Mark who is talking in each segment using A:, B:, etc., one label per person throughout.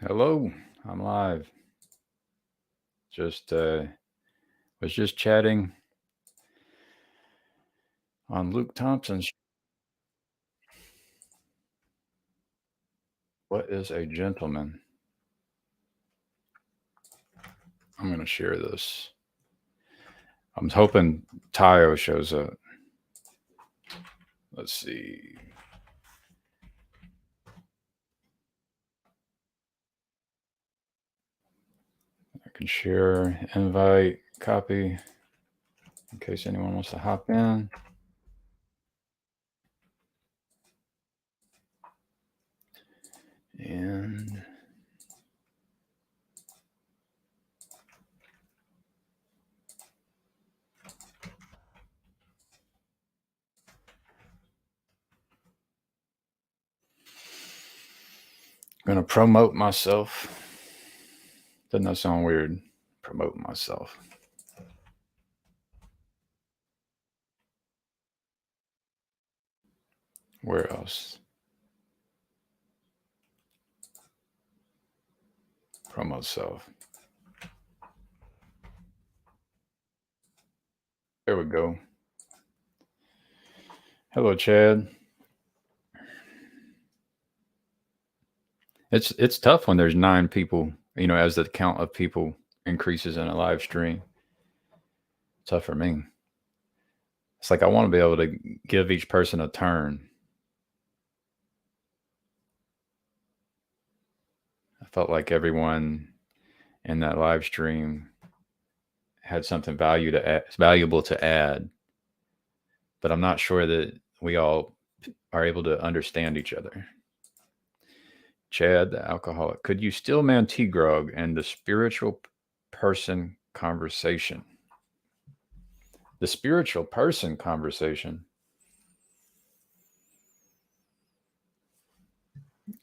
A: Hello, I'm live. Just was just chatting on Luke Thompson's. What is a gentleman? I'm going to share this. I'm hoping Tayo shows up. Let's see. I can share, invite, copy in case anyone wants to hop in. And I'm going to promote myself. Doesn't that sound weird? Promote myself. Where else? Promote self. There we go. Hello, Chad. It's tough when there's 9 people, as the count of people increases in a live stream. Tough for me. It's like I want to be able to give each person a turn. I felt like everyone in that live stream had something valuable to add, but I'm not sure that we all are able to understand each other. Chad, the alcoholic, could you still man T Grog and the spiritual person conversation? The spiritual person conversation.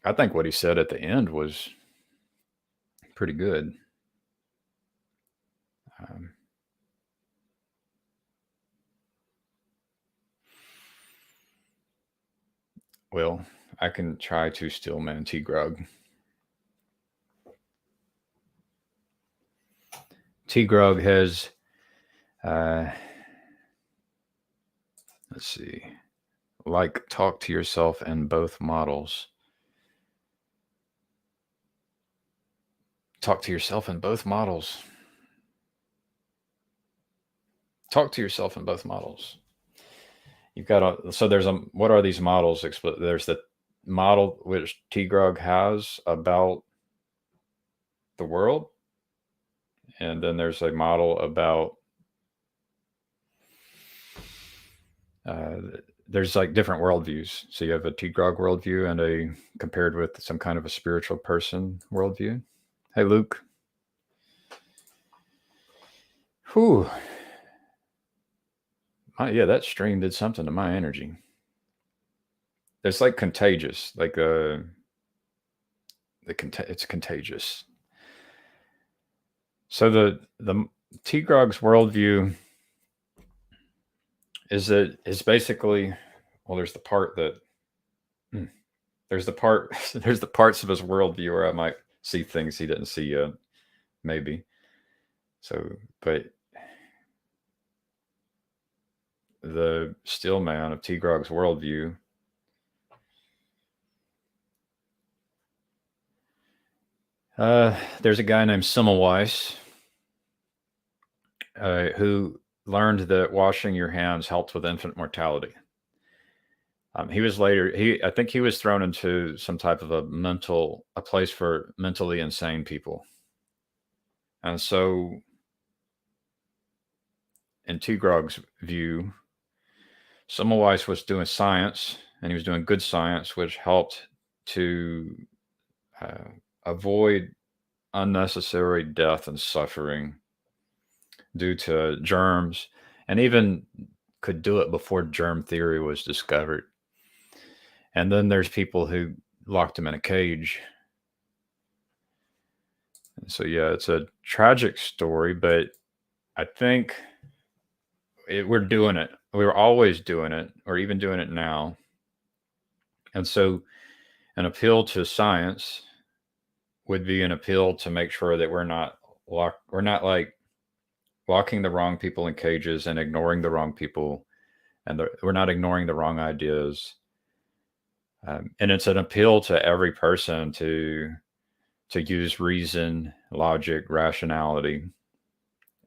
A: I think what he said at the end was pretty good. Um, well, I can try to still man T Grog. T Grog has, let's see, like talk to yourself in both models. Talk to yourself in both models. Talk to yourself in both models. You've got so there's what are these models? There's the model which T Grog has about the world, and then there's a model about uh, there's like different worldviews. So you have a T Grog worldview and a compared with some kind of a spiritual person worldview. Hey, Luke. Whew. Yeah, that stream did something to my energy. It's like contagious. Like it's contagious. So the T Grog's worldview is basically, well, there's the part that there's the part there's the parts of his worldview where I might see things he didn't see yet, maybe. So, but the still man of T Grog's worldview there's a guy named Semmelweis who learned that washing your hands helped with infant mortality. He was later. I think he was thrown into some type of a place for mentally insane people, and so, in T. Grog's view, Semmelweis was doing science, and he was doing good science, which helped to uh, avoid unnecessary death and suffering due to germs, and even could do it before germ theory was discovered. And then there's people who locked him in a cage. And so, yeah, it's a tragic story, but I think we're doing it. We were always doing it, or even doing it now. And so, an appeal to science would be an appeal to make sure that we're not like locking the wrong people in cages and ignoring the wrong people, and we're not ignoring the wrong ideas. And it's an appeal to every person to use reason, logic, rationality.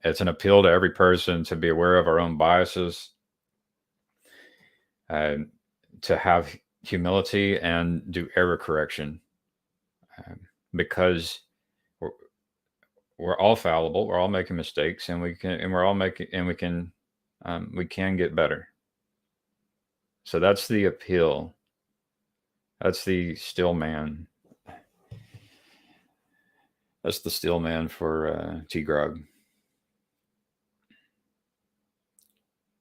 A: It's an appeal to every person to be aware of our own biases, to have humility and do error correction, because we're all fallible. We're all making mistakes, and we can get better. So that's the appeal. That's the still man. That's the still man for T. Grog.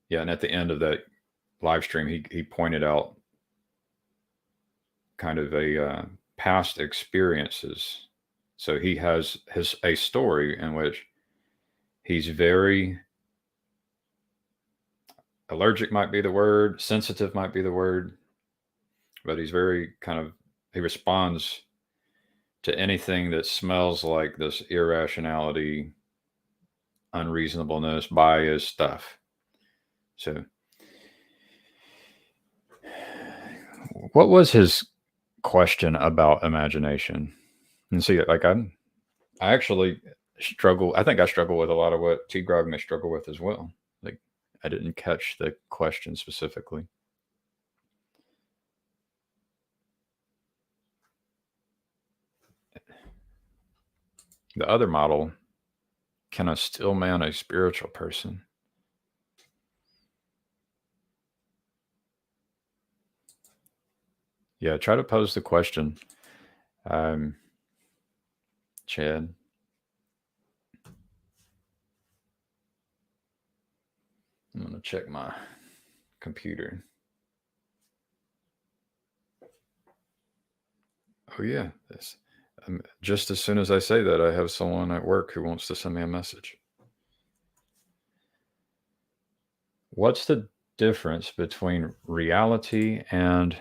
A: Yeah, and at the end of that live stream, he pointed out kind of a past experiences. So he has a story in which he's very allergic, might be the word, sensitive might be the word, but he's very he responds to anything that smells like this irrationality, unreasonableness, bias stuff. So what was his question about imagination? And see, like I actually struggle. I think I struggle with a lot of what T. Grog may struggle with as well. Like I didn't catch the question specifically. The other model, can a still man a spiritual person? Yeah, try to pose the question, Chad. I'm going to check my computer. Oh, yeah. Just as soon as I say that, I have someone at work who wants to send me a message. What's the difference between reality and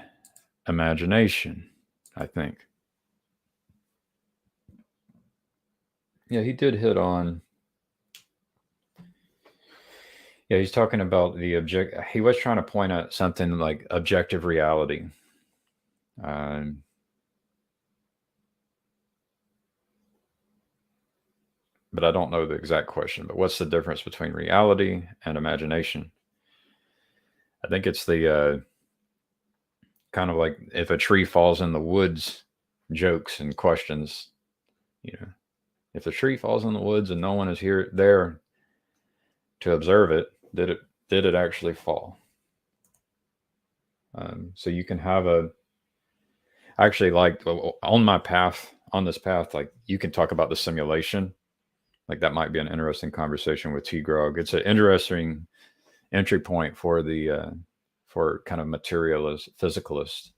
A: imagination? I think. Yeah, he did hit on. Yeah, he's talking about the object. He was trying to point out something like objective reality. But I don't know the exact question. But what's the difference between reality and imagination? I think it's the kind of like if a tree falls in the woods jokes and questions. If the tree falls in the woods and no one is there to observe it, did it actually fall? So you can have actually, like on this path, like you can talk about the simulation. Like that might be an interesting conversation with T. Grog. It's an interesting entry point for the for kind of materialist, physicalist,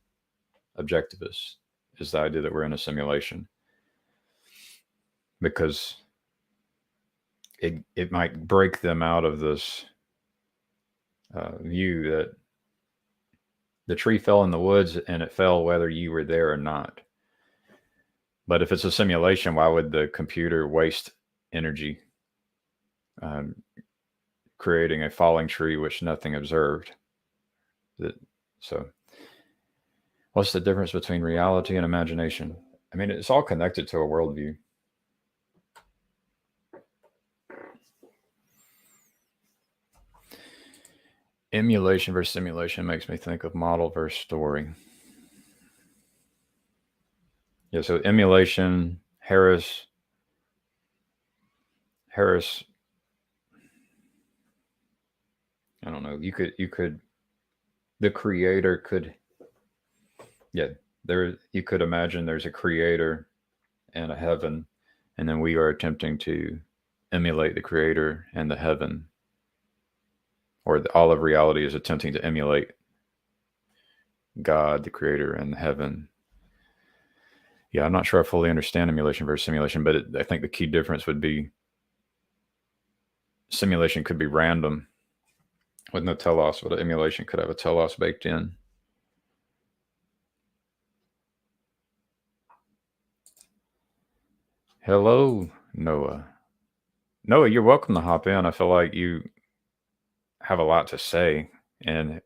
A: objectivist, is the idea that we're in a simulation, because it might break them out of this view that the tree fell in the woods and it fell whether you were there or not. But if it's a simulation, why would the computer waste energy creating a falling tree which nothing observed? So what's the difference between reality and imagination? I mean, it's all connected to a worldview. Emulation versus simulation makes me think of model versus story. Yeah, so emulation, Harris, I don't know. You could, the creator could, yeah, you could imagine there's a creator and a heaven, and then we are attempting to emulate the creator and the heaven, or all of reality is attempting to emulate God, the creator, and the heaven. Yeah, I'm not sure I fully understand emulation versus simulation, but I think the key difference would be simulation could be random with no telos, but an emulation could have a telos baked in. Hello, Noah. Noah, you're welcome to hop in. I feel like you have a lot to say, and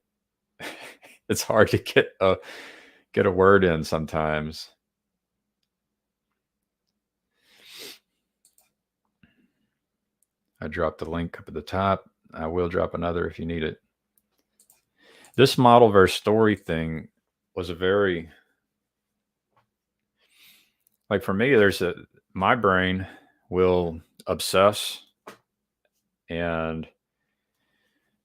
A: it's hard to get a word in sometimes. I dropped the link up at the top. I will drop another if you need it. This model versus story thing was a very, like, for me, my brain will obsess, and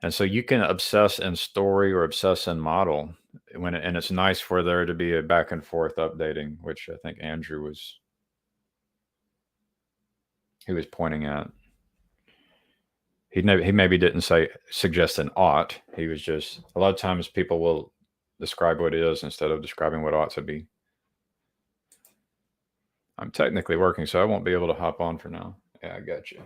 A: so you can obsess in story or obsess in model and it's nice for there to be a back and forth updating, which I think Andrew was pointing at. He maybe didn't suggest an ought. He was just, a lot of times people will describe what is instead of describing what ought to be. I'm technically working, so I won't be able to hop on for now. Yeah, I got you.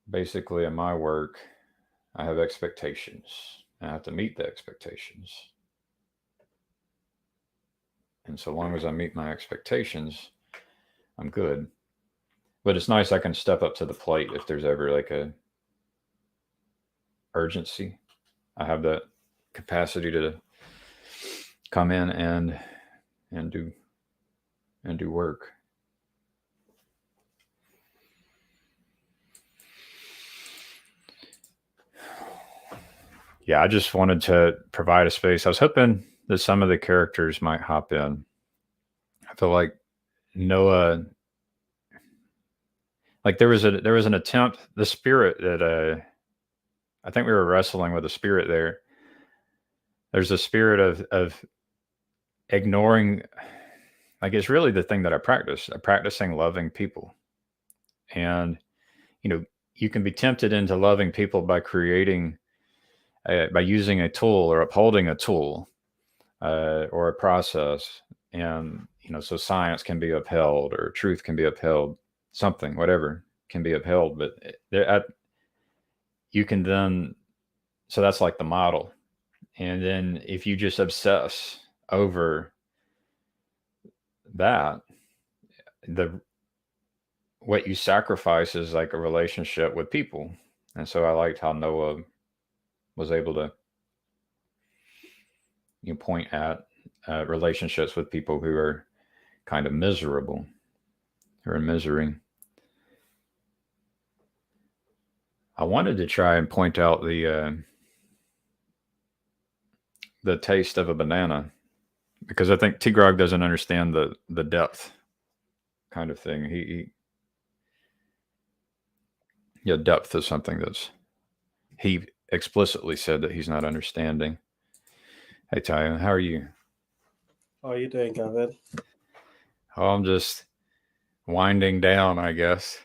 A: Basically, in my work, I have expectations. I have to meet the expectations. And so long as I meet my expectations, I'm good. But it's nice I can step up to the plate if there's ever like a urgency. I have that capacity to come in and do work. Yeah, I just wanted to provide a space. I was hoping that some of the characters might hop in. I feel like Noah, like there was an attempt, the spirit that I think we were wrestling with the spirit there. There's a spirit of ignoring, like, it's really the thing that I practice. I'm practicing loving people. And you can be tempted into loving people by creating by using a tool or upholding a tool or a process. And so science can be upheld or truth can be upheld, something, whatever can be upheld. But you can then, so that's like the model. And then if you just obsess over that, what you sacrifice is like a relationship with people. And so I liked how Noah was able to point at relationships with people who are kind of miserable, who are in misery. I wanted to try and point out the taste of a banana, because I think Tigrog doesn't understand the depth kind of thing. Depth is something he explicitly said that he's not understanding. Hey, Ty, how are you?
B: How are you doing, Gavin?
A: Oh, I'm just winding down, I guess.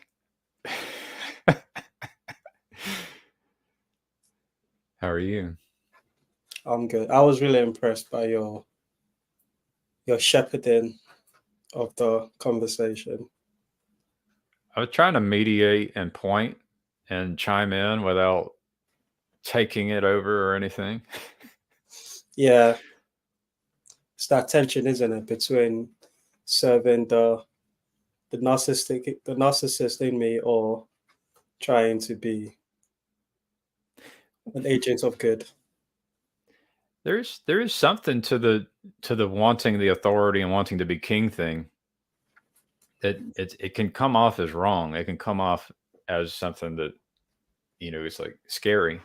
A: How are you?
B: I'm good. I was really impressed by your shepherding of the conversation.
A: I was trying to mediate and point and chime in without taking it over or anything.
B: Yeah, it's that tension, isn't it, between serving the narcissist in me or trying to be an agent of good.
A: There is something to the wanting the authority and wanting to be king thing. It can come off as wrong. It can come off as something that is like scary.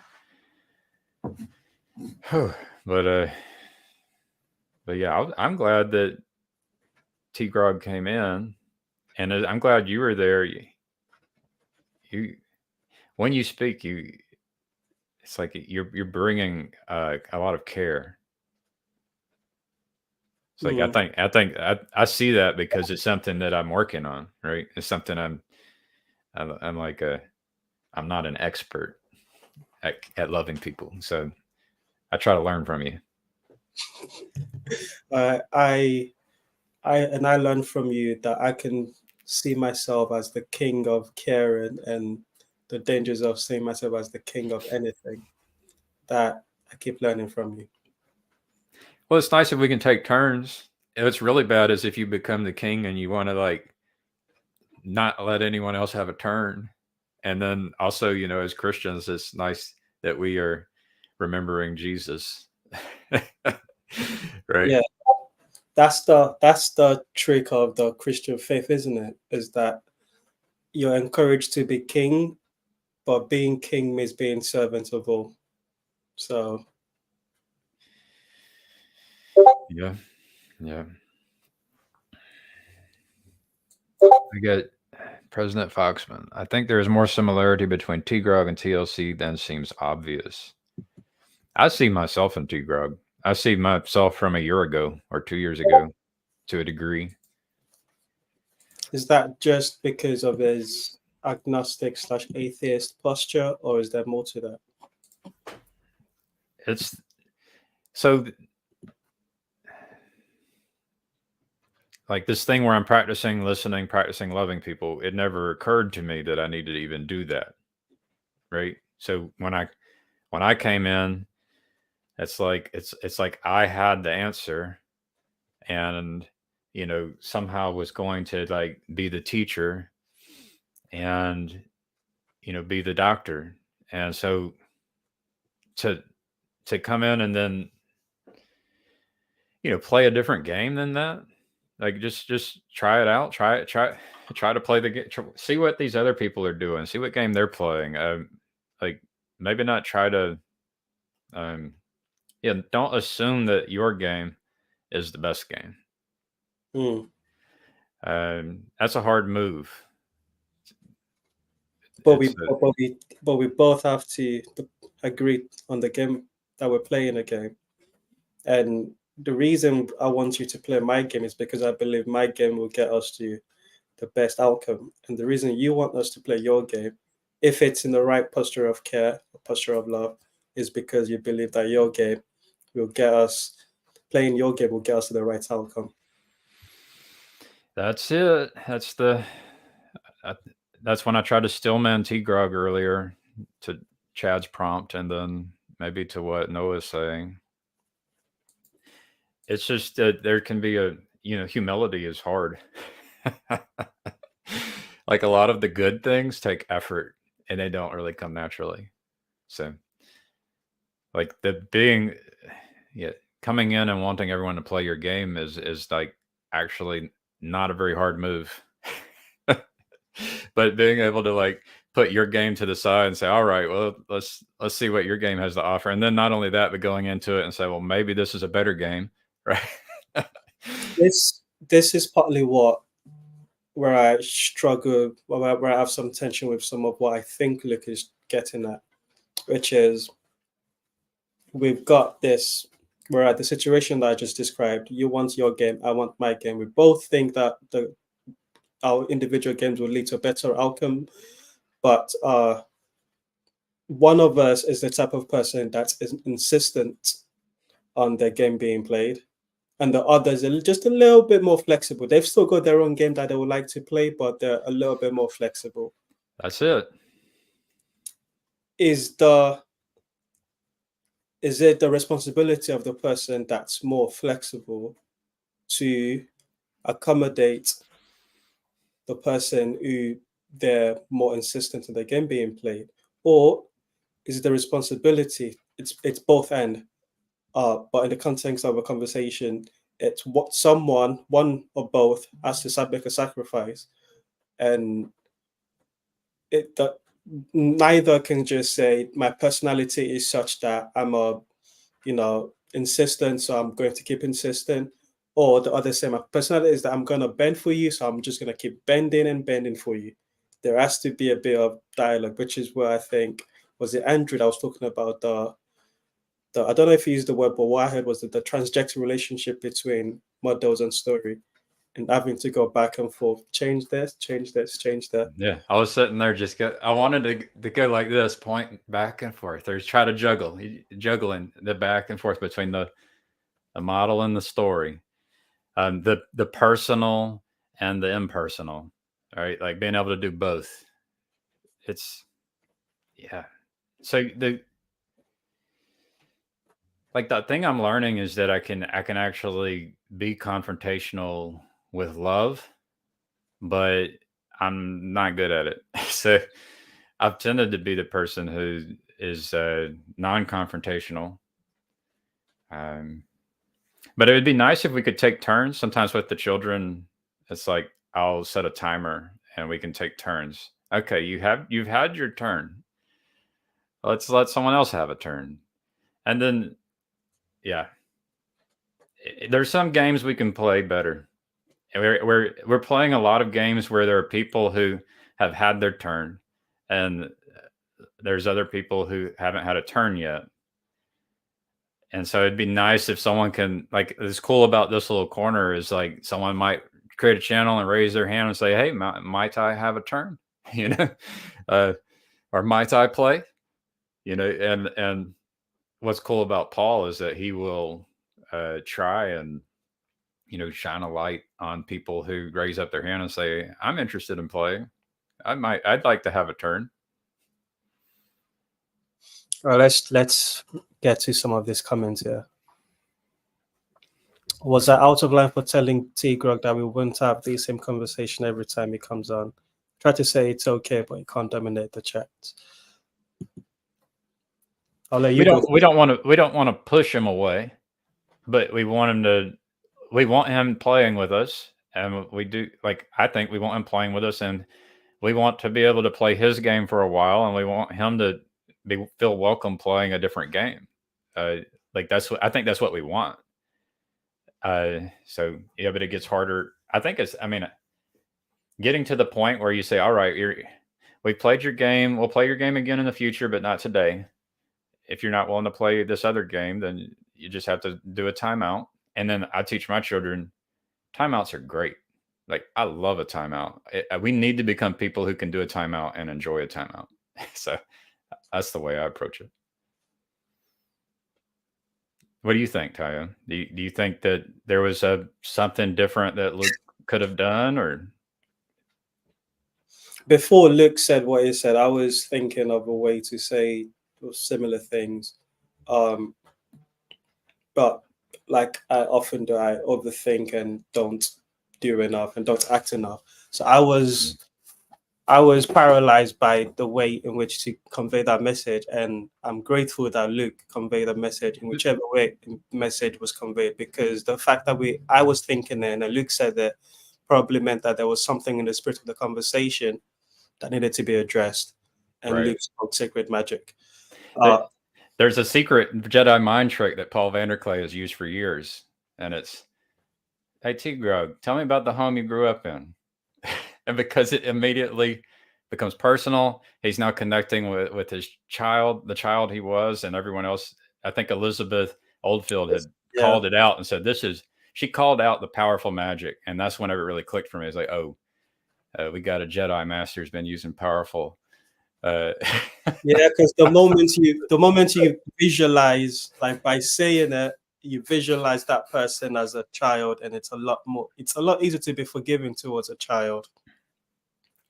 A: but yeah, I'm glad that T Grog came in, and I'm glad you were there. You when you speak, it's like you're bringing a lot of care. It's like I see that because it's something that I'm working on, right? It's something I'm like I'm not an expert at loving people, so I try to learn from you.
B: I learned from you that I can see myself as the king of caring and the dangers of seeing myself as the king of anything. That I keep learning from you.
A: Well, it's nice if we can take turns. what's really bad is if you become the king and you want to like not let anyone else have a turn. And then also, as Christians, it's nice that we are remembering Jesus. Right?
B: Yeah, that's the trick of the Christian faith, isn't it? Is that you're encouraged to be king, but being king means being servant of all. So
A: Yeah. Yeah. I get President Foxman. I think there is more similarity between T-Grog and TLC than seems obvious. I see myself in T-Grog. I see myself from a year ago or 2 years ago to a degree.
B: is that just because of his agnostic/atheist posture, or is there more to that?
A: It's so like this thing where I'm practicing listening, practicing loving people. It never occurred to me that I needed to even do that. Right. So when I came in, it's like I had the answer and somehow was going to like be the teacher and be the doctor. And so to come in and then play a different game than that, like just try it out, try to play the game, see what these other people are doing, see what game they're playing. Like maybe not try to um yeah, don't assume that your game is the best game.
B: Hmm.
A: That's a hard move.
B: But
A: It's
B: we but we but we both have to agree on the game that we're playing a game. And the reason I want you to play my game is because I believe my game will get us to the best outcome. And the reason you want us to play your game, if it's in the right posture of care, or posture of love, is because you believe that your game will get us playing your game will get us to the right outcome.
A: that's it. Uh, that's when I tried to stillman T-Grog earlier to Chad's prompt, and then maybe to what Noah's saying. It's just that there can be humility is hard. Like a lot of the good things take effort and they don't really come naturally. So like the being yeah, coming in and wanting everyone to play your game is like actually not a very hard move. But being able to like put your game to the side and say, all right, well, let's see what your game has to offer. And then not only that, but going into it and say, well, maybe this is a better game, right?
B: This is partly where I struggle, where I have some tension with some of what I think Luke is getting at, which is we've got this. We're at the situation that I just described. You want your game, I want my game. We both think that our individual games will lead to a better outcome, but one of us is the type of person that is insistent on their game being played, and the others are just a little bit more flexible. They've still got their own game that they would like to play, but they're a little bit more flexible.
A: That's it.
B: Is the is it the responsibility of the person that's more flexible to accommodate the person who they're more insistent on the game being played, or is it the responsibility? It's both and. But in the context of a conversation, it's what someone, one or both, has to make a sacrifice, and it that neither can just say my personality is such that I'm a insistent, so I'm going to keep insistent. Or the other say my personality is that I'm gonna bend for you, so I'm just gonna keep bending and bending for you. There has to be a bit of dialogue, which is where I think was it Andrew that was talking about the I don't know if he used the word, but what I heard was that the transjective relationship between models and story and having to go back and forth, change this, change this, change that.
A: Yeah, I was sitting there I wanted to go like this, point back and forth, or try to juggling the back and forth between the model and the story, the personal and the impersonal, right? Like being able to do both. It's yeah. So like the thing I'm learning is that I can actually be confrontational with love, but I'm not good at it. So I've tended to be the person who is non-confrontational. Um, but it would be nice if we could take turns. Sometimes with the children, it's like I'll set a timer and we can take turns. Okay, you've had your turn. Let's let someone else have a turn. And then yeah, there's some games we can play better. And we're playing a lot of games where there are people who have had their turn, and there's other people who haven't had a turn yet. And so it'd be nice if someone can, like, it's cool about this little corner is like someone might create a channel and raise their hand and say, "Hey, might I have a turn?" You know, uh, or might I play? You know, and what's cool about Paul is that he will try and shine a light on people who raise up their hand and say, "I'm interested in playing. I'd like to have a turn."
B: Let's get to some of these comments here. Was I out of line for telling T Grog that we wouldn't have the same conversation every time he comes on? Try to say it's okay, but you can't dominate the chat. I'll let you go.
A: We don't want to push him away, but we want him playing with us, and we do, like, I think we want him playing with us, and we want to be able to play his game for a while, and we want him to feel welcome playing a different game. Like that's what I think. That's what we want. So yeah, but it gets harder. I think I mean, getting to the point where you say, "All right, we played your game. We'll play your game again in the future, but not today. If you're not willing to play this other game, then you just have to do a timeout." And then I teach my children, timeouts are great. Like, I love a timeout. We need to become people who can do a timeout and enjoy a timeout. So that's the way I approach it. What do you think, Taya? Do you think that there was something different that Luke could have done, or?
B: Before Luke said what he said, I was thinking of a way to say similar things. But like I often do, I overthink and don't do enough and don't act enough. So I was paralyzed by the way in which to convey that message, and I'm grateful that Luke conveyed the message in whichever way the message was conveyed, because the fact that I was thinking it and Luke said that probably meant that there was something in the spirit of the conversation that needed to be addressed, and
A: Right.
B: Luke spoke sacred magic.
A: There's a secret Jedi mind trick that Paul Vanderklay has used for years, and it's, "Hey, T Grog, tell me about the home you grew up in." And because it immediately becomes personal, he's now connecting with his child, the child he was, and everyone else. I think Elizabeth Oldfield had called it out and said, she called out the powerful magic. And that's whenever it really clicked for me. It's like, oh, we got a Jedi master who's been using powerful.
B: Yeah, because the moment you visualize, like by saying it, you visualize that person as a child, and it's a lot easier to be forgiving towards a child.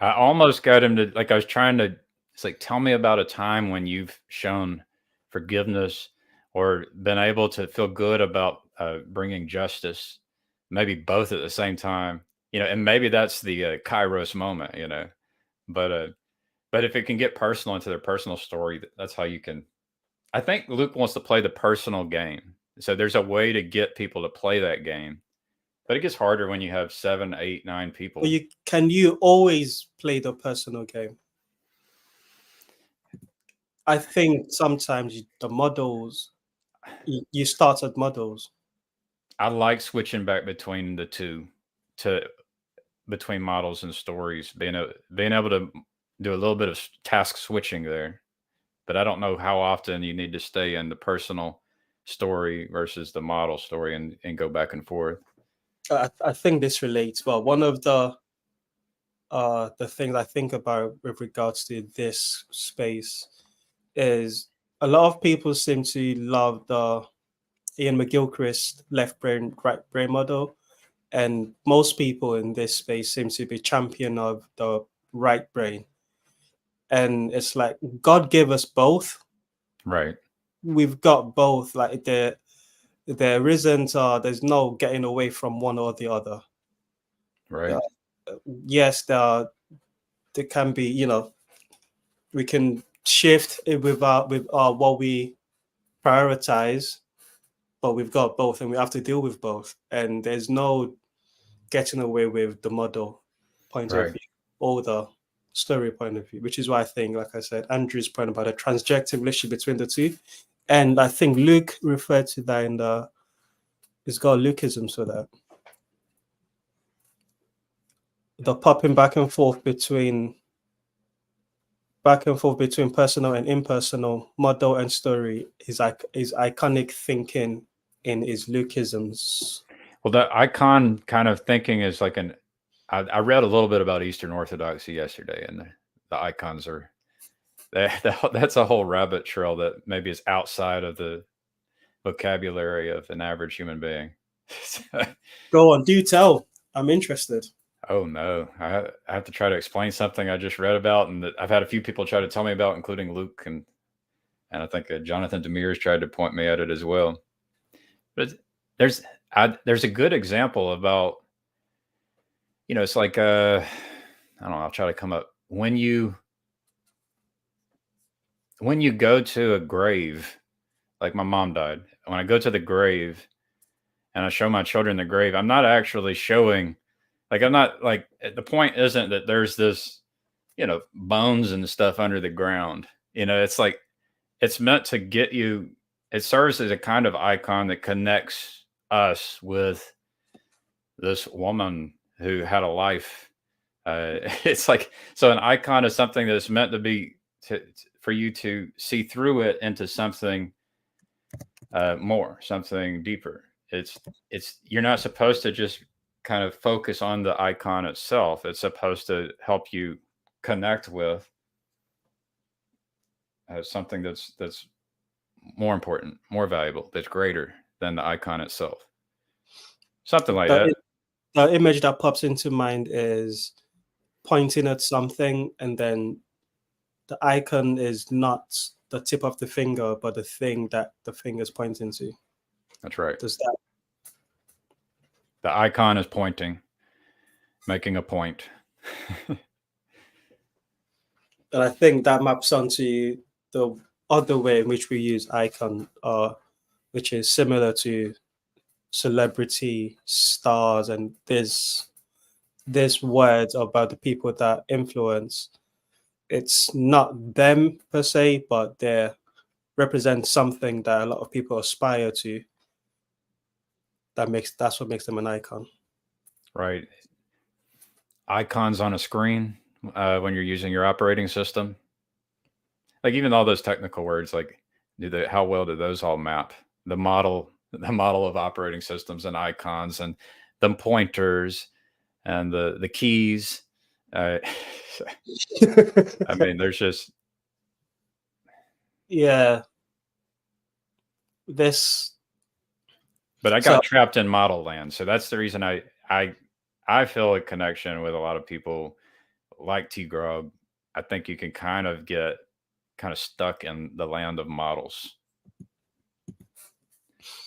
A: I almost got him to, like, I was trying to, it's like, tell me about a time when you've shown forgiveness or been able to feel good about bringing justice, maybe both at the same time, and maybe that's the Kairos moment, but if it can get personal into their personal story, that's how you can. I think Luke wants to play the personal game. So there's a way to get people to play that game. But it gets harder when you have 7, 8, 9 people.
B: Well, can you always play the personal game? I think sometimes the models, you start at models.
A: I like switching back between the two, between models and stories, being able to do a little bit of task switching there. But I don't know how often you need to stay in the personal story versus the model story and go back and forth.
B: I think this relates well. One of the things I think about with regards to this space is a lot of people seem to love the Ian McGilchrist left brain, right brain model. And most people in this space seem to be champion of the right brain. And it's like God gave us both.
A: Right.
B: we've got both. Like there isn't there's no getting away from one or the other.
A: Right.
B: Yes, there can be, we can shift it with what we prioritize, but we've got both and we have to deal with both. And there's no getting away with the model point of
A: Right.
B: view or the story point of view, which is why I think, like I said, Andrew's point about a transjective relationship between the two. And I think Luke referred to that in it's got Lukeisms for that. The popping back and forth between personal and impersonal, model and story is iconic thinking in his Lukeisms.
A: Well, that icon kind of thinking is like I read a little bit about Eastern Orthodoxy yesterday, and the icons are that's a whole rabbit trail that maybe is outside of the vocabulary of an average human being.
B: Go on, do tell. I'm interested.
A: Oh no, I have to try to explain something I just read about, and that I've had a few people try to tell me about, including Luke and I think Jonathan Demirs tried to point me at it as well. But there's a good example about, it's like I don't know. I'll try to come up when you go to a grave, like my mom died. When I go to the grave and I show my children the grave, I'm not actually showing, like, I'm not like, the point isn't that there's this, bones and stuff under the ground. It's like, it's meant to get you, it serves as a kind of icon that connects us with this woman who had a life. It's like, so an icon is something that's meant to be, for you to see through it into something more, something deeper. It's you're not supposed to just kind of focus on the icon itself. It's supposed to help you connect with something that's more important, more valuable, that's greater than the icon itself. Something like that.
B: The image that pops into mind is pointing at something, and then the icon is not the tip of the finger, but the thing that the finger is pointing to.
A: That's right.
B: Does that?
A: The icon is pointing, making a point.
B: And I think that maps onto the other way in which we use icon, which is similar to celebrity, stars, and this words about the people that influence. It's not them per se, but they represent something that a lot of people aspire to. That's what makes them an icon.
A: Right. Icons on a screen when you're using your operating system. Like even all those technical words, like how well do those all map? The model of operating systems and icons and the pointers and the keys. I mean, there's just
B: this.
A: But I got trapped in model land, so that's the reason I feel a connection with a lot of people like T. Grub. I think you can kind of get stuck in the land of models.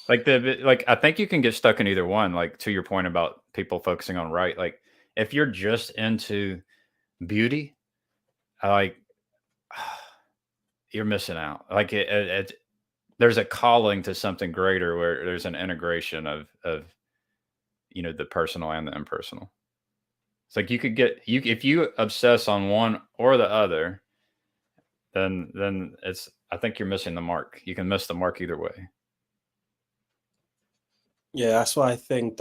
A: Like I think you can get stuck in either one. Like to your point about people focusing on right. Like if you're just into beauty, like you're missing out. Like there's a calling to something greater where there's an integration of the personal and the impersonal. It's like you could if you obsess on one or the other, then I think you're missing the mark. You can miss the mark either way.
B: Yeah, that's why I think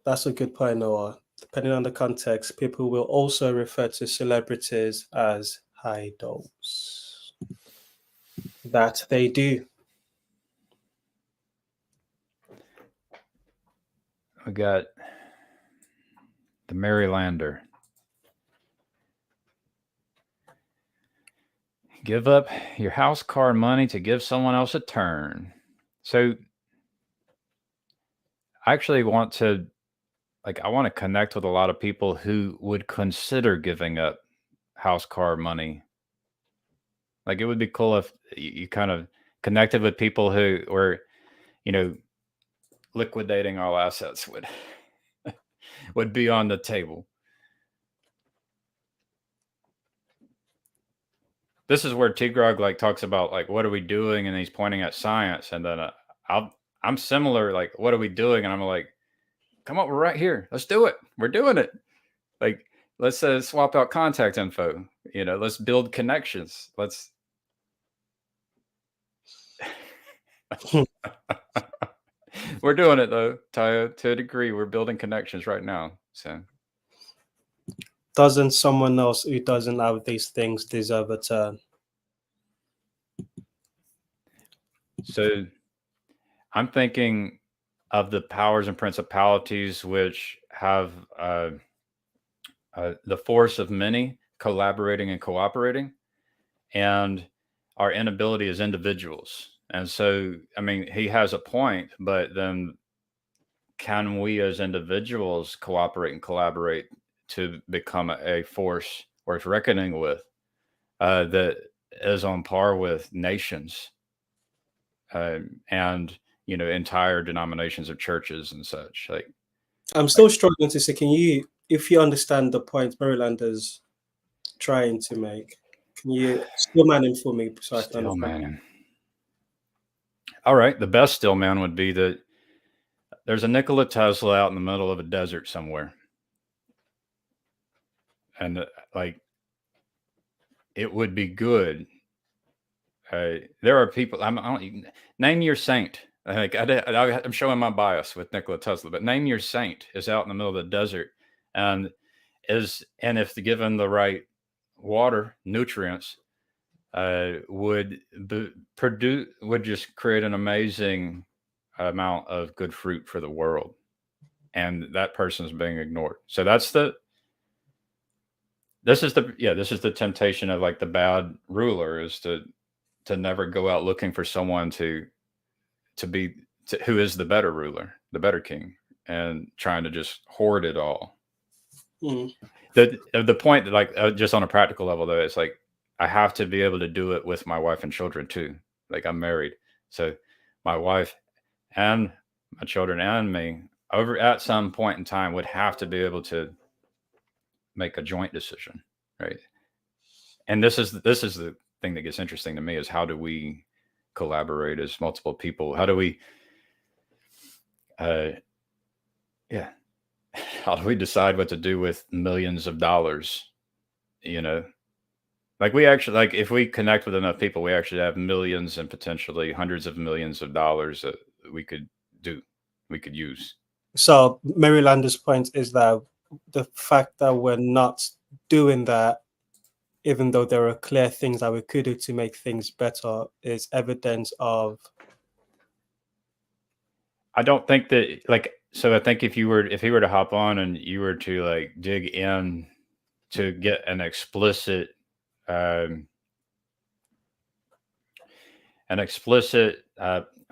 B: that's a good point, Noah. Depending on the context, people will also refer to celebrities as idols. That they do.
A: We got the Marylander. Give up your house car money to give someone else a turn. So I actually want to connect with a lot of people who would consider giving up house car money. Like, it would be cool if you kind of connected with people who were, you know, liquidating all assets would be on the table. This is where Tigrog like talks about like, what are we doing? And he's pointing at science. And then I'm similar. Like, what are we doing? And I'm like, come on, we're right here. Let's do it. We're doing it. Like, let's swap out contact info. You know, let's build connections. Let's. We're doing it though, Tayo, to a degree. We're building connections right now. So,
B: Doesn't someone else who doesn't have these things deserve a turn?
A: So I'm thinking of the powers and principalities which have the force of many collaborating and cooperating, and our inability as individuals. And so, I mean, he has a point, but then can we as individuals cooperate and collaborate to become a force worth reckoning with, that is on par with nations, and, you know, entire denominations of churches and such? Like,
B: I'm still struggling to say, if you understand the point Maryland is trying to make, can you still man him for me so I can
A: still
B: understand?
A: man. All right. The best still man would be that there's a Nikola Tesla out in the middle of a desert somewhere. And like, it would be good. There are people, I don't name your saint. Like, I'm showing my bias with Nikola Tesla, but name your saint is out in the middle of the desert and if given the right water, nutrients, would just create an amazing amount of good fruit for the world, and that person's being ignored. So this is the temptation of like the bad ruler, is to never go out looking for someone who is the better ruler, the better king, and trying to just hoard it all.
B: Mm.
A: The point that, like, just on a practical level though, it's like I have to be able to do it with my wife and children too. Like, I'm married, so my wife and my children and me over at some point in time would have to be able to make a joint decision, right? And this is the thing that gets interesting to me, is how do we collaborate as multiple people? How do we how do we decide what to do with millions of dollars? You know, like, we actually, like, if we connect with enough people, we actually have millions and potentially hundreds of millions of dollars that we could use.
B: So Marylander's point is that the fact that we're not doing that, even though there are clear things that we could do to make things better, is evidence of.
A: I don't think that, like, so I think if he were to hop on and you were to like dig in to get an explicit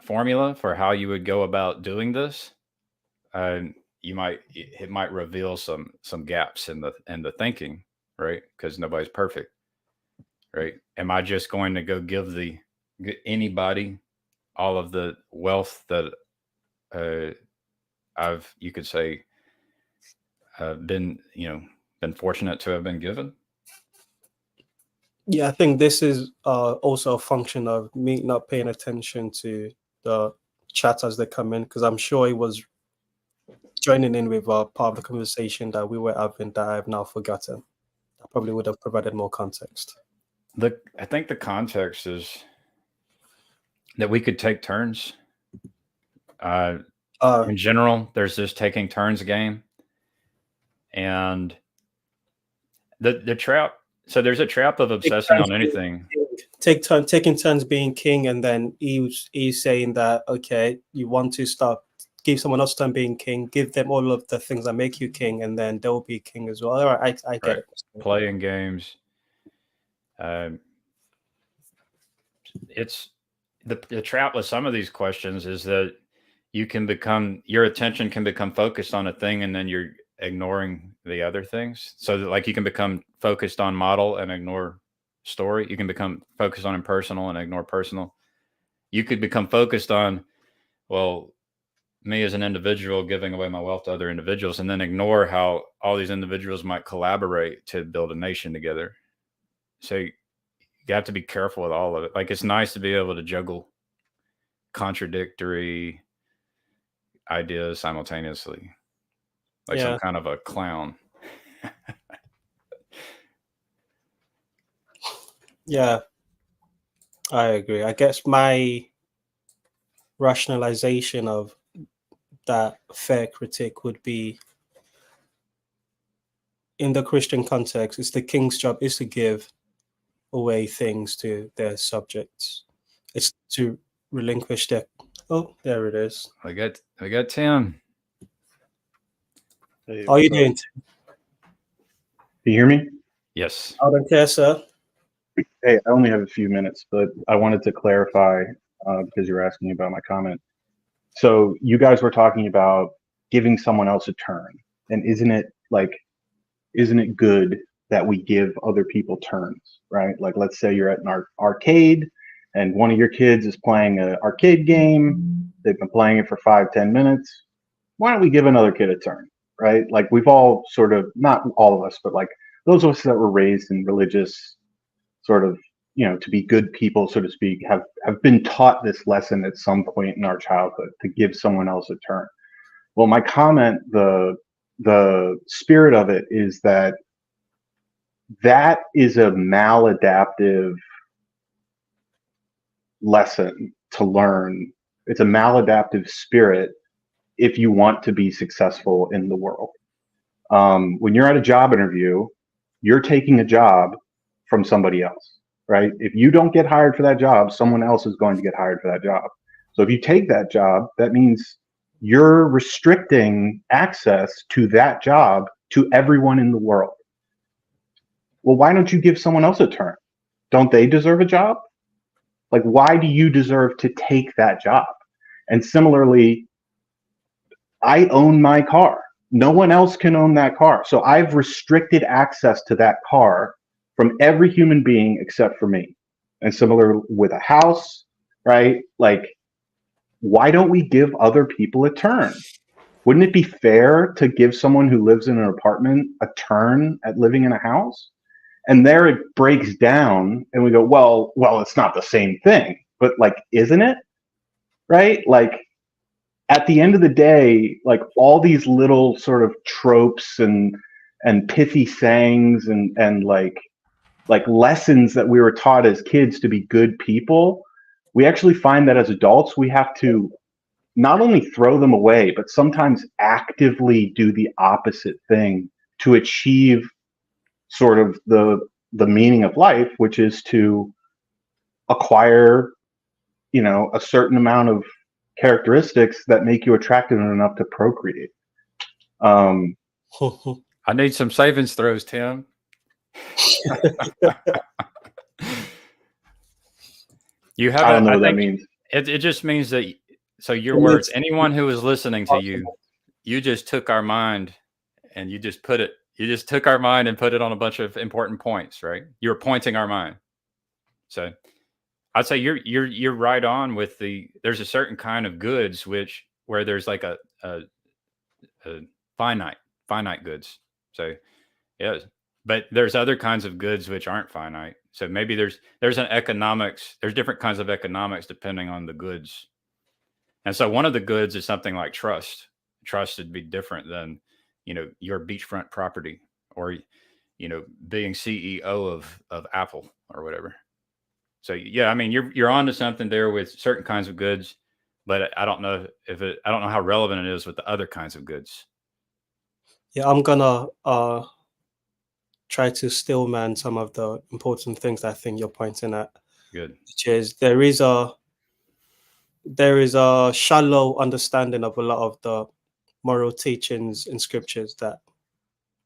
A: formula for how you would go about doing this, it might reveal some gaps in the thinking, right? Because nobody's perfect, right? Am I just going to go give anybody all of the wealth that I've, you could say, been fortunate to have been given?
B: Yeah, I think this is also a function of me not paying attention to the chat as they come in, because I'm sure he was joining in with part of the conversation that we were having that I have now forgotten. I probably would have provided more context.
A: I think the context is that we could take turns. In general, there's this taking turns game, and the trap. So there's a trap of obsessing on anything.
B: Taking turns being king, and then he's saying that, okay, you want to give someone else turn being king, give them all of the things that make you king, and then they'll be king as well. All right, I get it.
A: Playing games. It's the trap with some of these questions is that your attention can become focused on a thing, and then you're ignoring the other things. So that, like, you can become focused on model and ignore story. You can become focused on impersonal and ignore personal. You could become focused on, well, me as an individual giving away my wealth to other individuals, and then ignore how all these individuals might collaborate to build a nation together. So you have to be careful with all of it. Like, it's nice to be able to juggle contradictory ideas simultaneously, like some
B: Yeah.
A: kind of a clown.
B: Yeah, I agree. I guess my rationalization of that fair critique would be, in the Christian context, it's the king's job is to give away things to their subjects. It's to relinquish their. Oh, there it is.
A: I got Tim.
C: Hey,
B: How are you
C: what's up?
B: doing?
C: Can you hear me?
A: Yes.
B: I don't care, sir.
C: Hey, I only have a few minutes, but I wanted to clarify because you were asking me about my comment. So you guys were talking about giving someone else a turn, and isn't it good that we give other people turns, right? Like, let's say you're at an arcade, and one of your kids is playing an arcade game. They've been playing it for 5-10 minutes. Why don't we give another kid a turn, right? Like, we've all sort of, not all of us, but like those of us that were raised in religious sort of, to be good people, so to speak, have been taught this lesson at some point in our childhood to give someone else a turn. Well, my comment, the spirit of it is that is a maladaptive lesson to learn. It's a maladaptive spirit if you want to be successful in the world. When you're at a job interview, you're taking a job from somebody else, right? If you don't get hired for that job, someone else is going to get hired for that job. So if you take that job, that means you're restricting access to that job to everyone in the world. Well, why don't you give someone else a turn? Don't they deserve a job? Like, why do you deserve to take that job? And similarly, I own my car. No one else can own that car. So I've restricted access to that car from every human being except for me. And similar with a house, right? Like, why don't we give other people a turn? Wouldn't it be fair to give someone who lives in an apartment a turn at living in a house? And there it breaks down and we go, well, it's not the same thing, but like, isn't it? Right? Like, at the end of the day, like, all these little sort of tropes and pithy sayings and like lessons that we were taught as kids to be good people, we actually find that as adults, we have to not only throw them away, but sometimes actively do the opposite thing to achieve sort of the meaning of life, which is to acquire, a certain amount of characteristics that make you attractive enough to procreate.
A: I need some savings throws, Tim. You have.
C: I don't know what that means.
A: It just means that. So your words. Anyone who is listening to you, you just took our mind, and you just put it. You just took our mind and put it on a bunch of important points, right? You're pointing our mind. So I'd say you're right on with there's a certain kind of goods where there's like a finite goods. So yeah, but there's other kinds of goods which aren't finite. So maybe there's different kinds of economics depending on the goods. And so one of the goods is something like trust. Trust would be different than, your beachfront property or, being CEO of Apple or whatever. So yeah, I mean, you're onto something there with certain kinds of goods, but I don't know how relevant it is with the other kinds of goods.
B: Yeah, I'm gonna try to stillman some of the important things I think you're pointing at.
A: Good.
B: Which is there is a shallow understanding of a lot of the moral teachings in scriptures that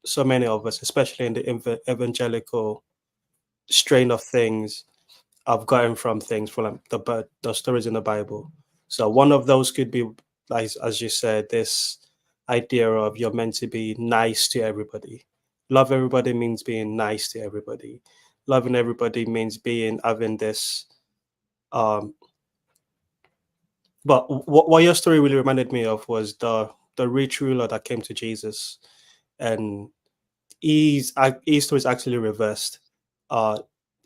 B: so many of us, especially in the evangelical strain of things, have gotten from things from the stories in the Bible. So one of those could be, like, as you said, this idea of you're meant to be nice to everybody. Love everybody means being nice to everybody. loving everybody means having this. But what your story really reminded me of was the rich ruler that came to Jesus, and his story is actually reversed.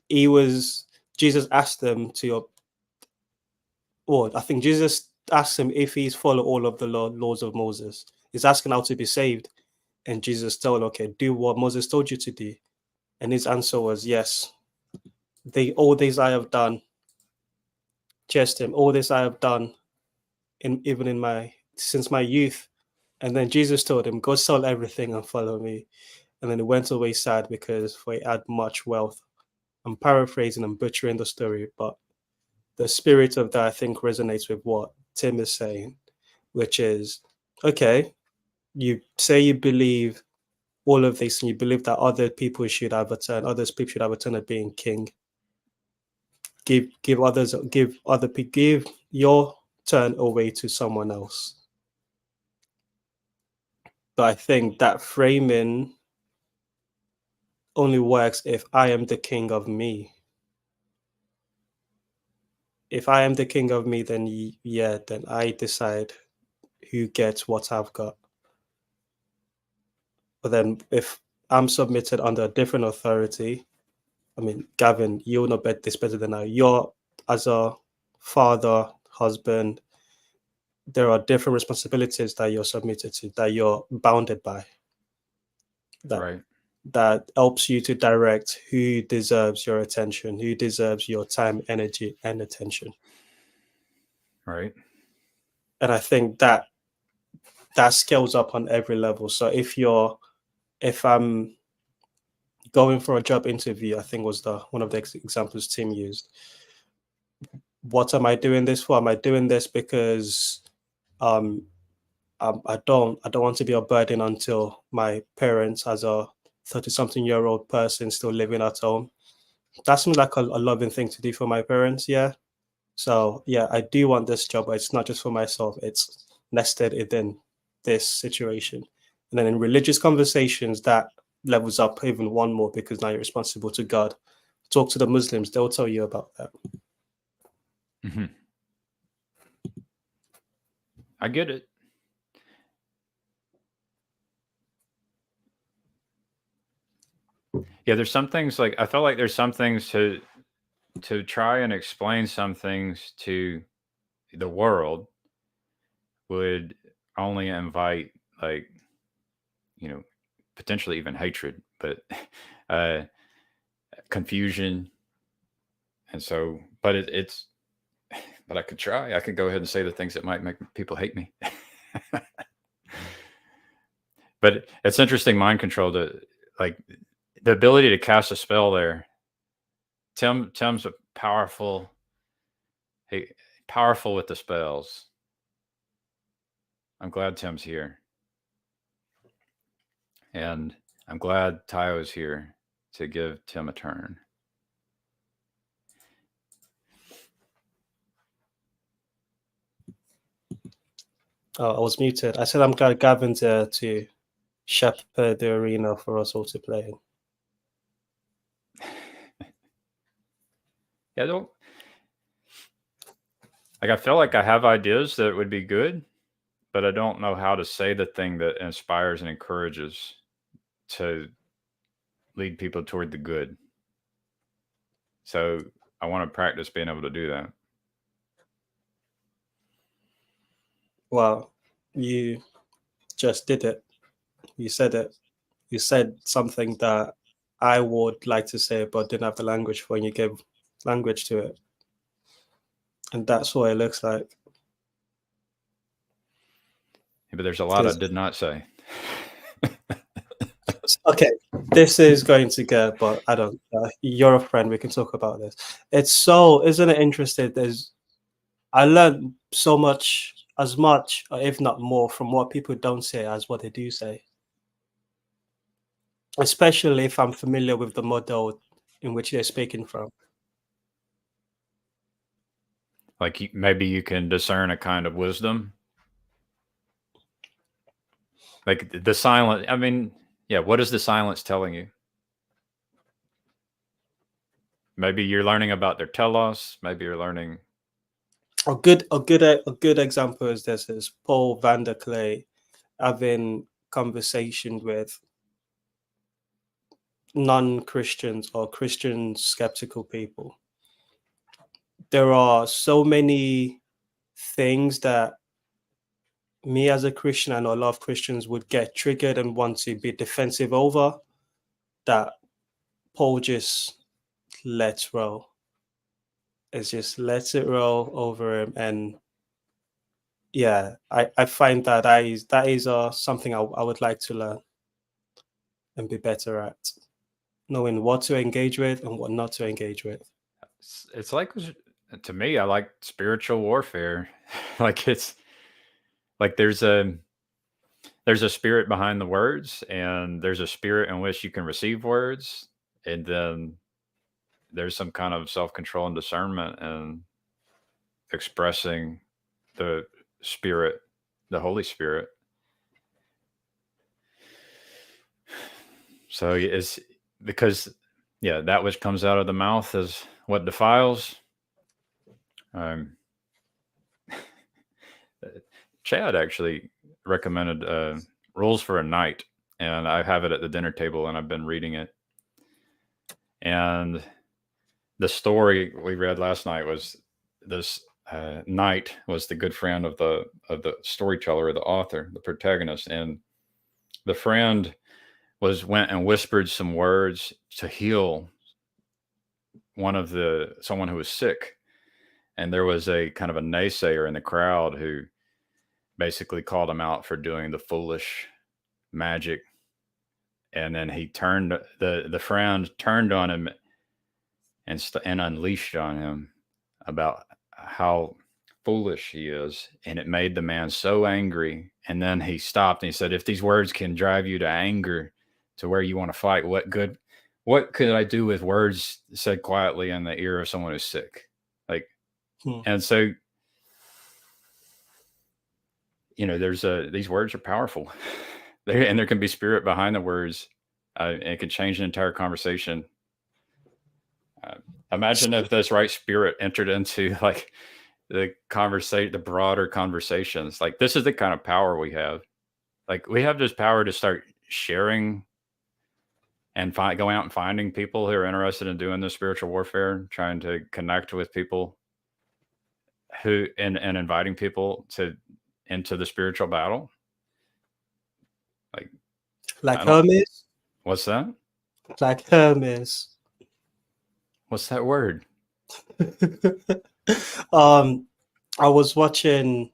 B: He was Jesus asked them to, well, I think Jesus asked him if he's followed all of the laws of Moses. He's asking how to be saved, and Jesus told, okay, do what Moses told you to do. And his answer was, yes, all this I have done. Just him, all this I have done, even in since my youth. And then Jesus told him, go sell everything and follow me. And then he went away sad because he had much wealth. I'm paraphrasing and butchering the story, but the spirit of that, I think, resonates with what Tim is saying, which is, okay, you say you believe all of this and you believe that other people should have a turn, others people should have a turn at being king. Give your turn away to someone else. But I think that framing only works if I am the king of me. If I am the king of me, then then I decide who gets what I've got. But then if I'm submitted under a different authority, I mean, Gavin, you'll know this better than I. You're, as a father, husband, there are different responsibilities that you're submitted to, that you're bounded by.
A: Right.
B: That helps you to direct who deserves your attention, who deserves your time, energy, and attention.
A: Right.
B: And I think that scales up on every level. So if I'm going for a job interview, I think was one of the examples Tim used. What am I doing this for? Am I doing this because I don't want to be a burden until my parents, as a 30-something-year-old person still living at home? That seems like a loving thing to do for my parents. Yeah. So yeah, I do want this job, but it's not just for myself. It's nested within this situation. And then in religious conversations, that levels up even one more because now you're responsible to God. Talk to the Muslims; they'll tell you about that.
A: Mm-hmm. I get it. Yeah, there's some things like I feel like there's some things to try and explain some things to the world would only invite, like, potentially even hatred, but confusion. And so, but but I could try. I could go ahead and say the things that might make people hate me. But it's interesting mind control like the ability to cast a spell there. Tim's a powerful with the spells. I'm glad Tim's here. And I'm glad Tayo's here to give Tim a turn.
B: Oh, I was muted. I said I'm glad Gavin's there to shepherd the arena for us all to play in.
A: Yeah, I feel like I have ideas that would be good, but I don't know how to say the thing that inspires and encourages to lead people toward the good. So I want to practice being able to do that.
B: Well, you just did it. You said it. You said something that I would like to say, but didn't have the language for, and you gave language to it. And that's what it looks like.
A: Yeah, but there's a lot I did not say.
B: Okay, this is going to get, but I don't. You're a friend. We can talk about this. It's so, isn't it interesting? I learned so much, as much, or if not more, from what people don't say as what they do say. Especially if I'm familiar with the model in which they're speaking from.
A: Like maybe you can discern a kind of wisdom. Like the silent, I mean, yeah, what is the silence telling you? maybe you're learning about their telos. Maybe you're learning.
B: A good example is this is Paul van der Clay having conversation with non-Christians or Christian skeptical people. There are so many things that me as a Christian and a lot of Christians would get triggered and want to be defensive over that Paul just lets roll. It's just lets it roll over him. And yeah, I find that is something I would like to learn and be better at, knowing what to engage with and what not to engage with.
A: It's like, to me, I like spiritual warfare. Like it's like there's a spirit behind the words, and there's a spirit in which you can receive words, and then there's some kind of self-control and discernment and expressing the spirit, the Holy Spirit. So it's because, yeah, that which comes out of the mouth is what defiles. Chad actually recommended Rules for a Night, and I have it at the dinner table, and I've been reading it. And the story we read last night was this knight was the good friend of the storyteller, or the author, the protagonist, and the friend went and whispered some words to heal someone who was sick. And there was a kind of a naysayer in the crowd who basically called him out for doing the foolish magic. And then the friend turned on him and unleashed on him about how foolish he is. And it made the man so angry. And then he stopped and he said, if these words can drive you to anger to where you want to fight, what could I do with words said quietly in the ear of someone who's sick? Like, and so, these words are powerful. And there can be spirit behind the words. And it can change an entire conversation. Imagine if this right spirit entered into like the broader conversations. Like, this is the kind of power we have. Like, we have this power to start sharing and go out and finding people who are interested in doing this spiritual warfare, trying to connect with people and inviting people into the spiritual battle.
B: Like Hermes?
A: What's that?
B: Like Hermes.
A: What's that word?
B: I was watching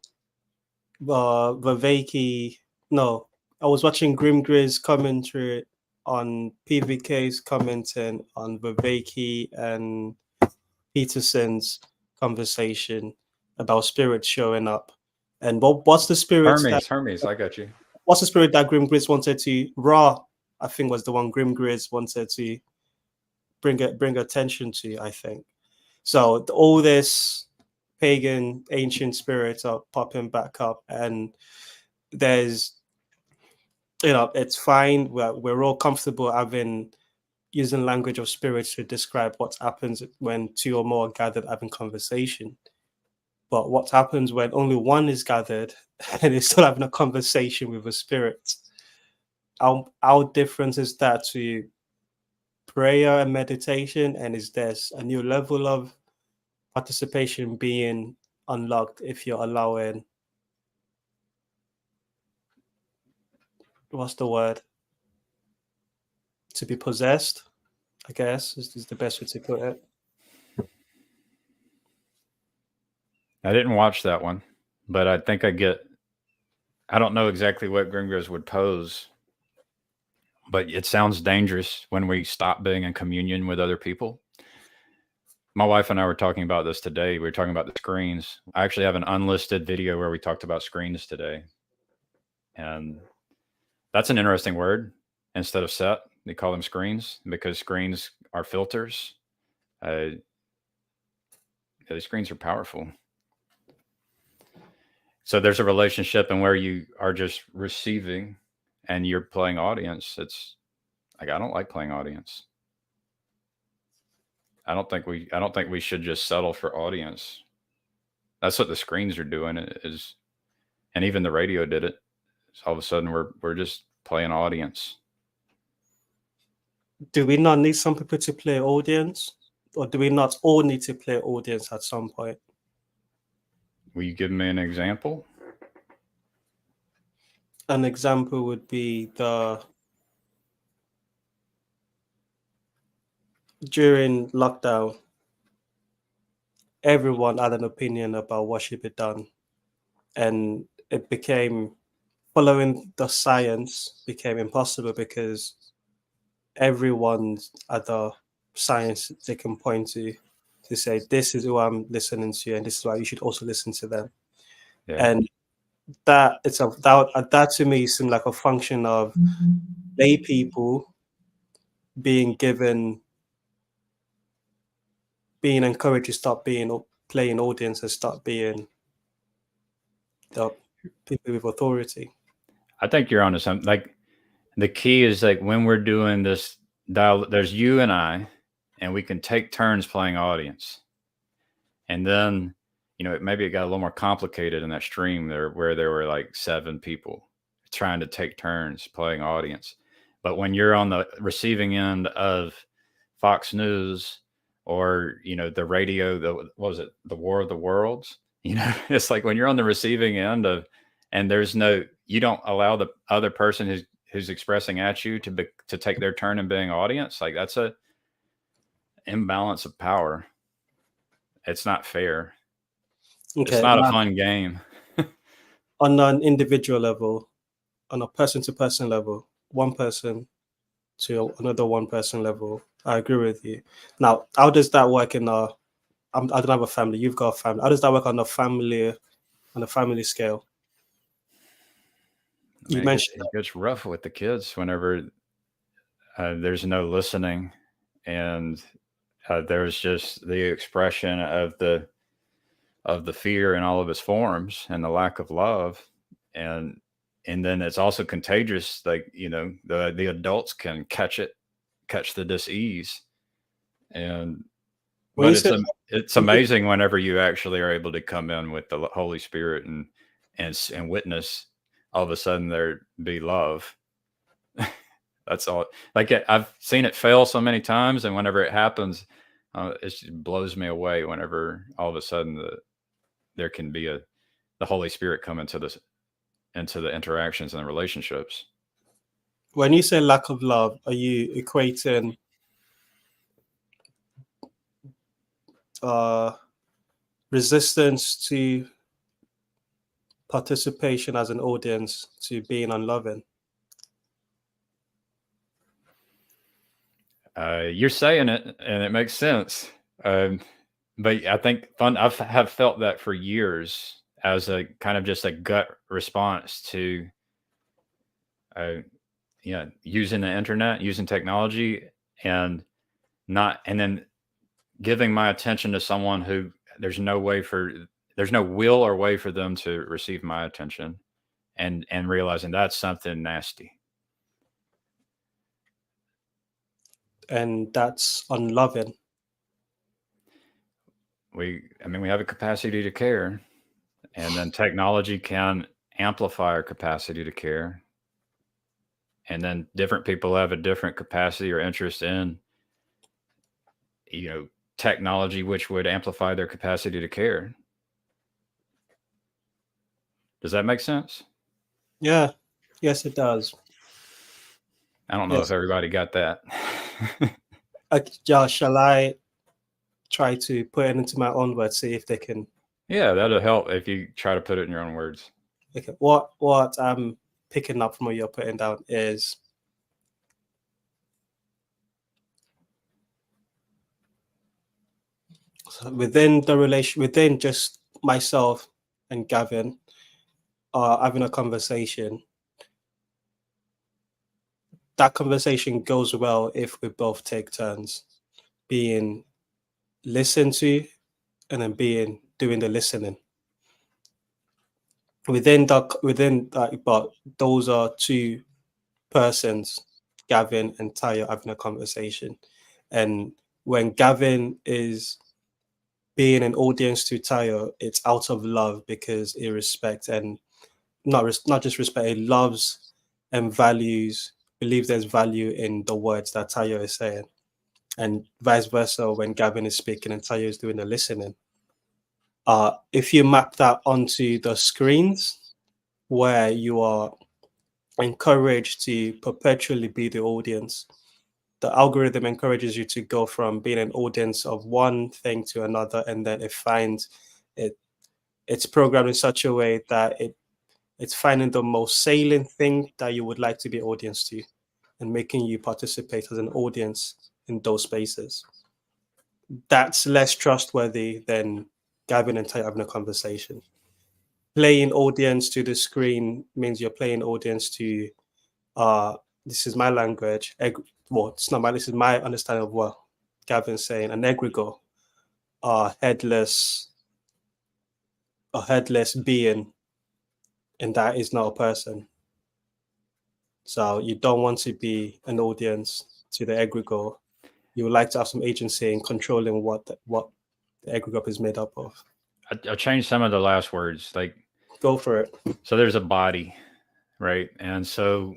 B: Viveki. No, I was watching Grim Grizz commentary on PVK's commenting on Viveki and Peterson's conversation about spirits showing up. And what's the spirit?
A: Hermes, I got you.
B: What's the spirit that Grim Grizz wanted to Ra? I think was the one Grim Grizz wanted to bring attention to. I think so. All this pagan ancient spirits are popping back up, and there's, it's fine. We're all comfortable using language of spirits to describe what happens when two or more are gathered having conversation. But what happens when only one is gathered and is still having a conversation with a spirit? How different is that to prayer and meditation? And is there a new level of participation being unlocked if you're allowing, what's the word? To be possessed, I guess, is the best way to put it.
A: I didn't watch that one, but I think I don't know exactly what Grim Grizz would pose, but it sounds dangerous when we stop being in communion with other people. My wife and I were talking about this today. We were talking about the screens. I actually have an unlisted video where we talked about screens today. And that's an interesting word. Instead of set, they call them screens because screens are filters. The screens are powerful. So there's a relationship in where you are just receiving and you're playing audience. It's like, I don't like playing audience. I don't think we should just settle for audience. That's what the screens are doing is, and even the radio did it. So all of a sudden we're just playing audience.
B: Do we not need some people to play audience, or do we not all need to play audience at some point?
A: Will you give me an example?
B: An example would be during lockdown, everyone had an opinion about what should be done, and it became, following the science became impossible because everyone's other science they can point to say this is who I'm listening to, and this is why you should also listen to them.
A: Yeah.
B: And that that to me seemed like a function of lay people being encouraged to stop playing audience and start being the people with authority.
A: I think you're onto something. Like the key is like when we're doing this dial, there's you and I, and we can take turns playing audience. And then, maybe it got a little more complicated in that stream there where there were like 7 people trying to take turns playing audience. But when you're on the receiving end of Fox News or, the radio, what was it? The War of the Worlds, it's like when you're on the receiving end of, and you don't allow the other person who's expressing at you to take their turn in being audience. Like that's a imbalance of power. It's not fair.
B: Okay,
A: it's not a fun game.
B: On an individual level, on a person-to-person level, one person to another one person level, I agree with you. Now, how does that work I don't have a family. You've got a family. How does that work on a family scale? You mentioned
A: it gets rough with the kids whenever there's no listening, and there's just the expression of the fear in all of its forms and the lack of love, and then it's also contagious. Like the adults can catch the dis-ease, and but it's amazing whenever you actually are able to come in with the Holy Spirit and witness. All of a sudden there be love. That's all. Like I've seen it fail so many times, and whenever it happens, it just blows me away. Whenever all of a sudden there can be the Holy Spirit come into the interactions and the relationships.
B: When you say lack of love, are you equating resistance to participation as an audience to being unloving?
A: You're saying it, and it makes sense. But I think have felt that for years as a kind of just a gut response to, using the internet, using technology, and then giving my attention to someone who there's no will or way for them to receive my attention, and realizing that's something nasty.
B: And that's unloving.
A: We have a capacity to care, and then technology can amplify our capacity to care. And then different people have a different capacity or interest in, technology, which would amplify their capacity to care. Does that make sense?
B: Yeah. Yes, it does.
A: I don't know if everybody got that.
B: Josh, shall I try to put it into my own words, see if they can?
A: Yeah, that'll help if you try to put it in your own words.
B: Okay. What I'm picking up from what you're putting down is within the relation, within just myself and Gavin having a conversation. That conversation goes well if we both take turns being listened to and then doing the listening. Within that, but those are 2 persons, Gavin and Tayo, having a conversation, and when Gavin is being an audience to Tayo, it's out of love because it respects and not just respect, it loves and values, believes there's value in the words that Tayo is saying. And vice versa when Gavin is speaking and Tayo is doing the listening. If you map that onto the screens where you are encouraged to perpetually be the audience, the algorithm encourages you to go from being an audience of one thing to another, and then it finds it's programmed in such a way that it's finding the most salient thing that you would like to be audience to and making you participate as an audience in those spaces. That's less trustworthy than Gavin and Tayo having a conversation. Playing audience to the screen means you're playing audience to this is my language. Well, it's not my. This is my understanding of what Gavin's saying. An egregore, a headless being, and that is not a person. So you don't want to be an audience to the egregore. You would like to have some agency in controlling what the egregore is made up of.
A: I'll change some of the last words. Like,
B: go for it.
A: So there's a body, right? And so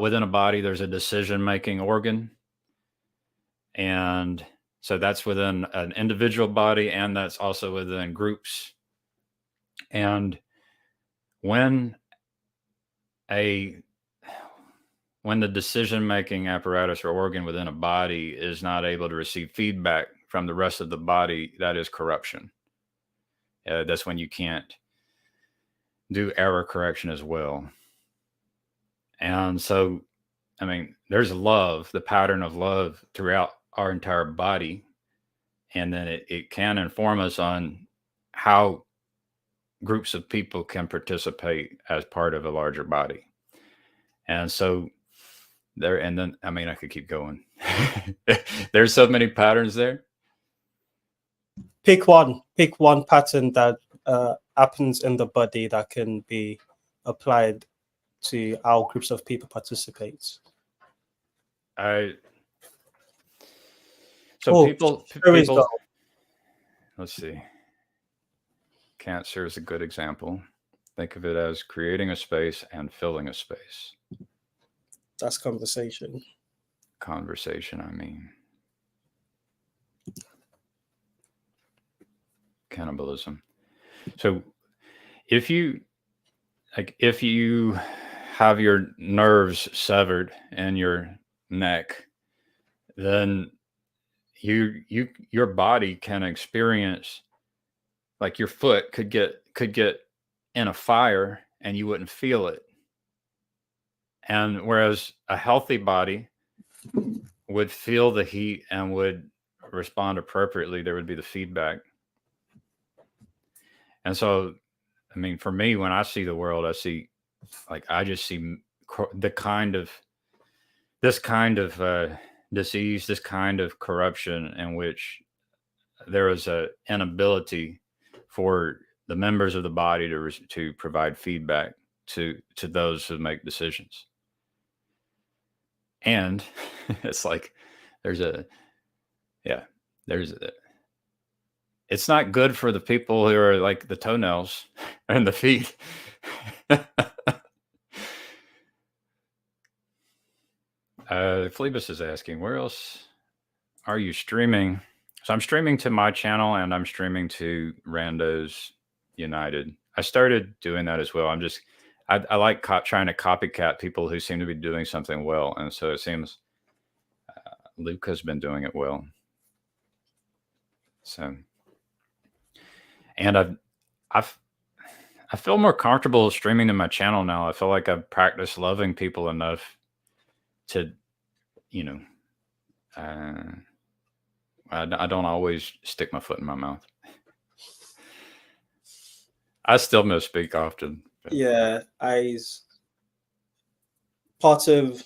A: within a body, there's a decision-making organ. And so that's within an individual body, and that's also within groups. And when the decision-making apparatus or organ within a body is not able to receive feedback from the rest of the body, that is corruption. That's when you can't do error correction as well. And so, I mean, there's love, the pattern of love throughout our entire body. And then it can inform us on how groups of people can participate as part of a larger body. And so I could keep going. There's so many patterns there.
B: Pick one pattern that happens in the body that can be applied to how groups of people participate.
A: People, let's see. Cancer is a good example. Think of it as creating a space and filling a space.
B: That's conversation.
A: Conversation, I mean. Cannibalism. So if you have your nerves severed in your neck, then your body can experience, like your foot could get in a fire and you wouldn't feel it. And whereas a healthy body would feel the heat and would respond appropriately, there would be the feedback. And so, I mean, for me, when I see the world, I just see this kind of disease, this kind of corruption in which there is an inability for the members of the body to provide feedback to those who make decisions. And it's like it's not good for the people who are like the toenails and the feet. Phlebas is asking, where else are you streaming? So I'm streaming to my channel and I'm streaming to Randos United. I started doing that as well. I like trying to copycat people who seem to be doing something well. And so it seems Luke has been doing it well. So, and I feel more comfortable streaming to my channel now. I feel like I've practiced loving people enough to, I don't always stick my foot in my mouth. I still misspeak often.
B: Yeah, part of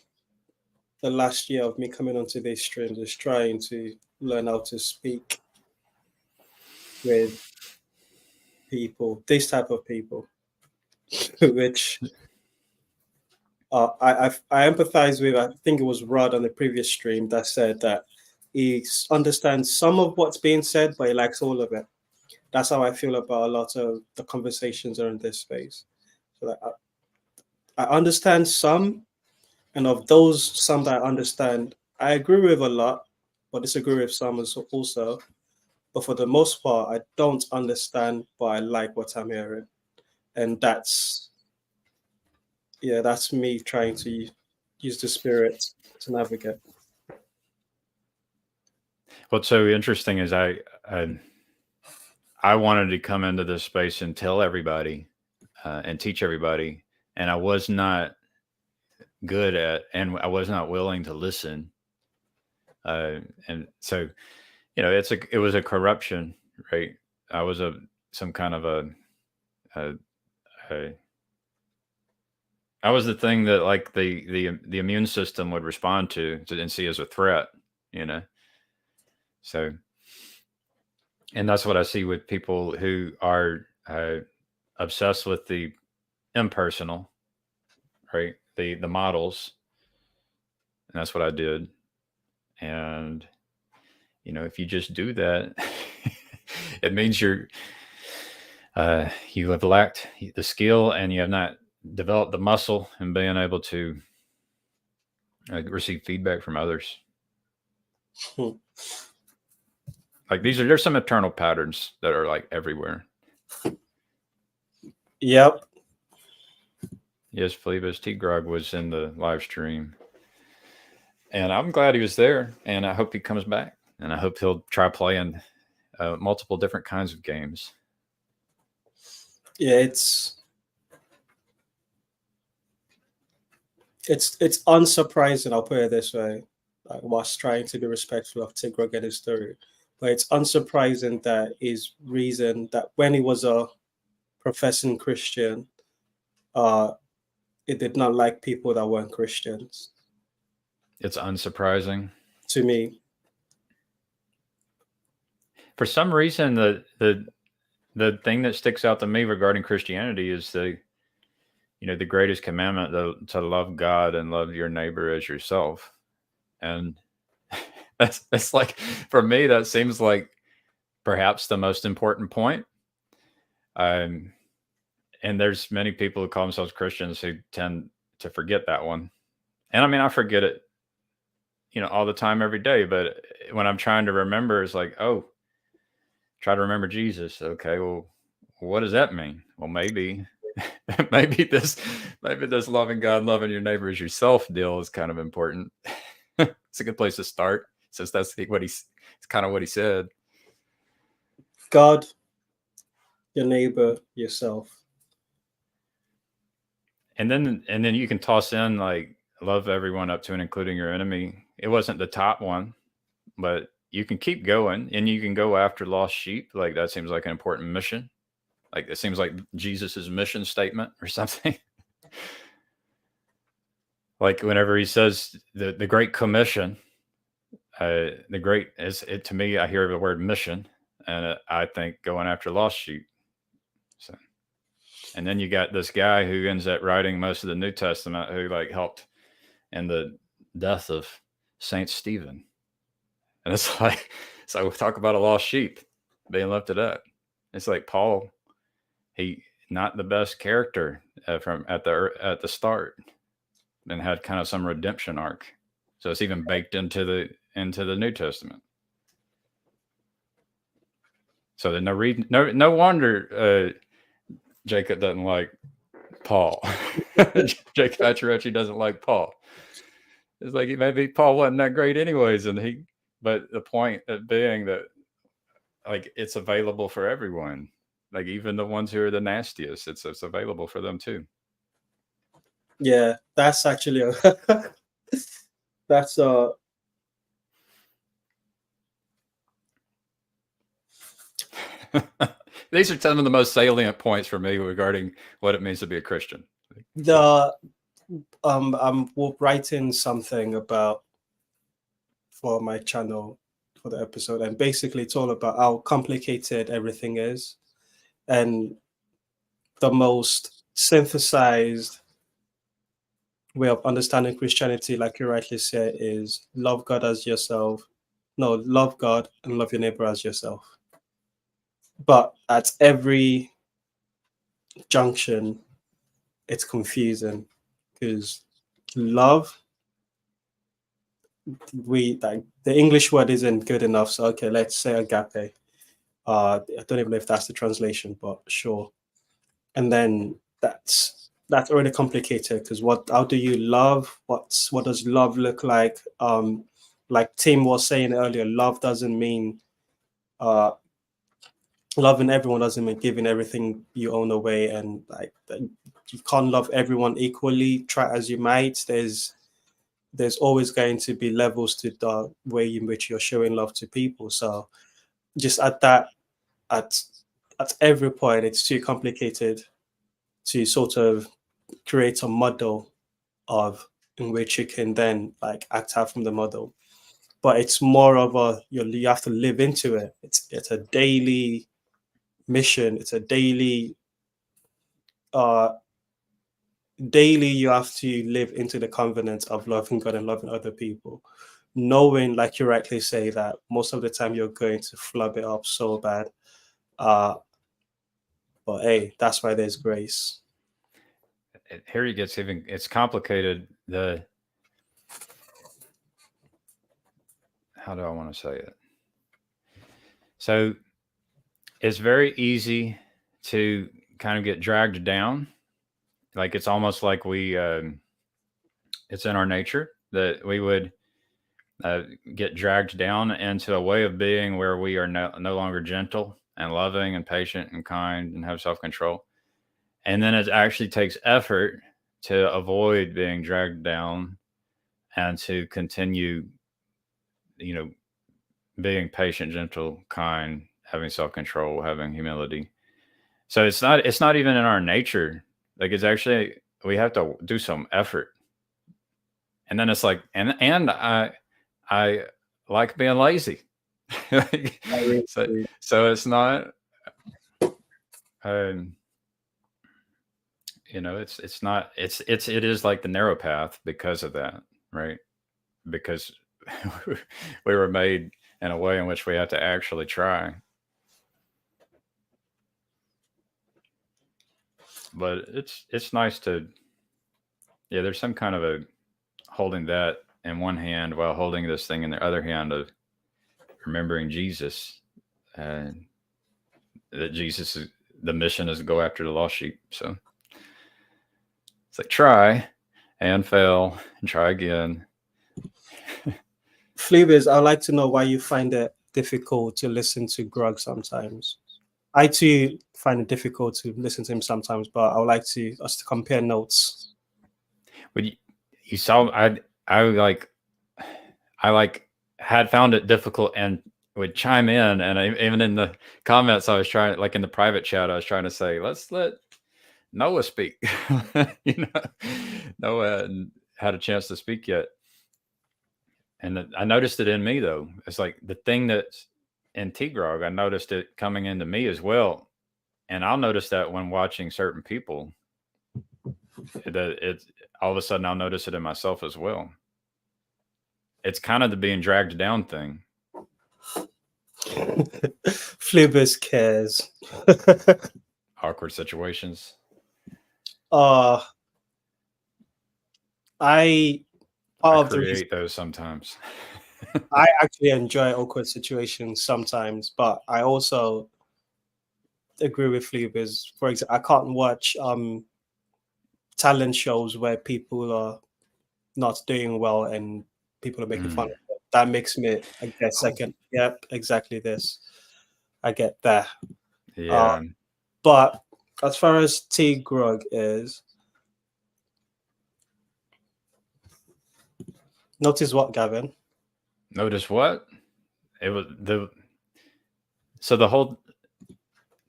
B: the last year of me coming onto these streams is trying to learn how to speak with people, this type of people, which I empathize with, I think it was Rod on the previous stream that said that he understands some of what's being said, but he likes all of it. That's how I feel about a lot of the conversations that are in this space. So that I understand some, and of those some that I understand, I agree with a lot, but disagree with some also. But for the most part, I don't understand, but I like what I'm hearing, and that's me trying to use the spirit to navigate.
A: What's so interesting is I wanted to come into this space and tell everybody and teach everybody, and I was not good at, and I was not willing to listen. And so, you know, it was a corruption, right? I was some kind of I was the thing that like the immune system would respond to and see as a threat, you know. So, and that's what I see with people who are obsessed with the impersonal, right? The models, and that's what I did. And you know, if you just do that, it means you have lacked the skill, and you have not developed the muscle in being able to receive feedback from others. Like there's some eternal patterns that are like everywhere.
B: Yep.
A: Yes, Phlebas T. Grog was in the live stream, and I'm glad he was there, and I hope he comes back, and I hope he'll try playing multiple different kinds of games.
B: Yeah, it's unsurprising. I'll put it this way, whilst trying to be respectful of T. Grog and his story, but it's unsurprising that his reason that when he was a professing Christian, it did not like people that weren't Christians.
A: It's unsurprising
B: to me.
A: For some reason, the thing that sticks out to me regarding Christianity is the greatest commandment to love God and love your neighbor as yourself. And that's like, for me, that seems like perhaps the most important point. And there's many people who call themselves Christians who tend to forget that one. And I mean, I forget it, all the time, every day. But when I'm trying to remember, it's like, oh, try to remember Jesus. Okay, well, what does that mean? Well, maybe this loving God, loving your neighbor as yourself deal is kind of important. It's a good place to start, since that's it's kind of what he said.
B: God, your neighbor, yourself.
A: And then you can toss in like love everyone up to and including your enemy. It wasn't the top one, but you can keep going, and you can go after lost sheep. Like that seems like an important mission. Like it seems like Jesus's mission statement or something. Like whenever he says the Great Commission, to me, I hear the word mission, and I think going after lost sheep. So, and then you got this guy who ends up writing most of the New Testament, who like helped in the death of Saint Stephen. And it's like, so we talk about a lost sheep being lifted up. It's like Paul, he not the best character from at the start, and had kind of some redemption arc. So it's even baked into the New Testament. So there's no wonder Jacob doesn't like Paul. Jacob Achirochi doesn't like Paul. It's like maybe Paul wasn't that great anyways, but the point of being that like it's available for everyone, like even the ones who are the nastiest, it's available for them too.
B: Yeah, that's actually that's
A: These are some of the most salient points for me regarding what it means to be a Christian.
B: I'm writing something about for my channel for the episode, and basically it's all about how complicated everything is, and the most synthesized way of understanding Christianity, like you rightly said, is love God as yourself. No, love God and love your neighbor as yourself. But at every junction, it's confusing because love, we like the English word isn't good enough. So okay, let's say agape. I don't even know if that's the translation, but sure. And then that's already complicated because how do you love? What does love look like Tim was saying earlier, love doesn't mean uh loving everyone doesn't mean giving everything you own away, and like you can't love everyone equally, try as you might. There's always going to be levels to the way in which you're showing love to people. So just at at every point it's too complicated to sort of create a model of in which you can then like act out from the model. But it's more of you have to live into it. It's a daily mission. It's a uh daily you have to live into the covenant of loving God and loving other people, knowing, like you rightly say, that most of the time you're going to flub it up so bad. Uh but hey, that's why there's grace.
A: Here it gets even, it's complicated. How do I want to say it? So it's very easy to kind of get dragged down. Like it's almost like it's in our nature that we would get dragged down into a way of being where we are no longer gentle and loving and patient and kind and have self-control. And then it actually takes effort to avoid being dragged down and to continue, being patient, gentle, kind, having self-control, having humility. So it's not even in our nature. Like it's actually, we have to do some effort. And then it's like, and I like being lazy. So it's not, it's not, it is like the narrow path because of that, right? Because we were made in a way in which we have to actually try. But it's nice to, yeah, there's some kind of a holding that in one hand while holding this thing in the other hand of remembering Jesus, and that Jesus is, the mission is to go after the lost sheep. So it's like try and fail and try again.
B: Fleabers, I'd like to know why you find it difficult to listen to Grug sometimes. I too find it difficult to listen to him sometimes, but I would like us to compare notes.
A: But you saw, I had found it difficult and would chime in, and even in the comments I was trying, like in the private chat, I was trying to say, let's let Noah speak. Noah hadn't had a chance to speak yet. And I noticed it in me though. It's like the thing that's in T-Grog, I noticed it coming into me as well. And I'll notice that when watching certain people, that it's all of a sudden I'll notice it in myself as well. It's kind of the being dragged down thing.
B: Fleabers cares.
A: Awkward situations.
B: I
A: create those sometimes.
B: I actually enjoy awkward situations sometimes, but I also agree with Fleabers. For example, I can't watch talent shows where people are not doing well and people are making fun of them. That makes me, I guess, second. Yep, exactly this. I get that.
A: Yeah.
B: But as far as T-Grog is, notice what, Gavin?
A: Notice what? It was so the whole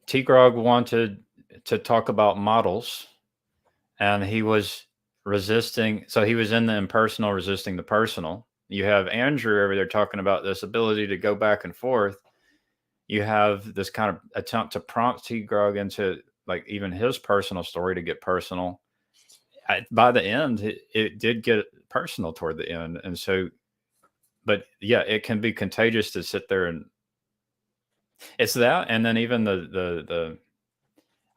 A: T-Grog wanted to talk about models, and he was resisting. So he was in the impersonal, resisting the personal. You have Andrew over there talking about this ability to go back and forth. You have this kind of attempt to prompt T-Grog into like even his personal story to get personal. by the end, it did get personal toward the end, and so, but yeah, it can be contagious to sit there and it's that, and then even the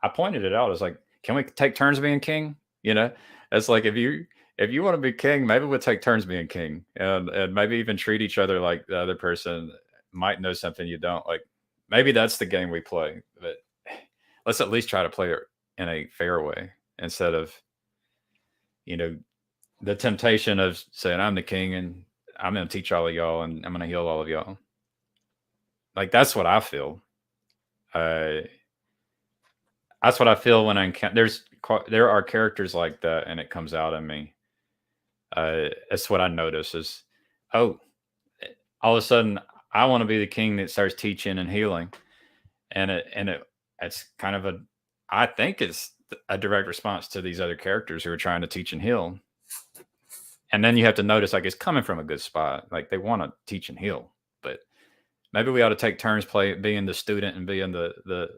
A: I pointed it out. It's like, can we take turns being king? You know, it's like if you want to be king, maybe we'll take turns being king, and maybe even treat each other like the other person might know something you don't. Like maybe that's the game we play, but let's at least try to play it in a fair way instead of you know the temptation of saying I'm the king and I'm going to teach all of y'all and I'm going to heal all of y'all. Like that's what I feel. Uh, that's what I feel when I encounter. There are characters like that, and it comes out in me. That's what I notice is, oh, all of a sudden I want to be the king that starts teaching and healing, it's kind of a, I think it's a direct response to these other characters who are trying to teach and heal. And then you have to notice like it's coming from a good spot. Like they want to teach and heal, but maybe we ought to take turns being the student and being the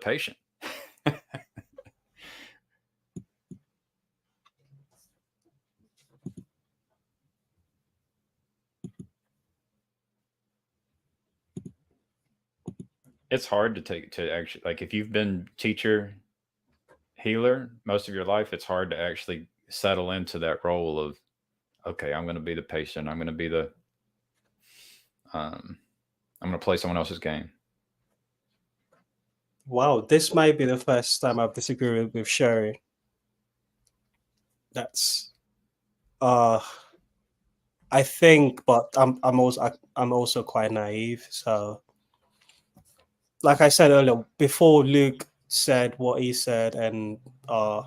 A: patient. It's hard to actually, like if you've been teacher healer most of your life, it's hard to actually settle into that role of, okay, I'm going to be the patient. I'm going to be I'm going to play someone else's game.
B: Wow, this might be the first time I've disagreed with Sherry. That's I think, but I'm also quite naive. So, like I said earlier, before Luke said what he said, and I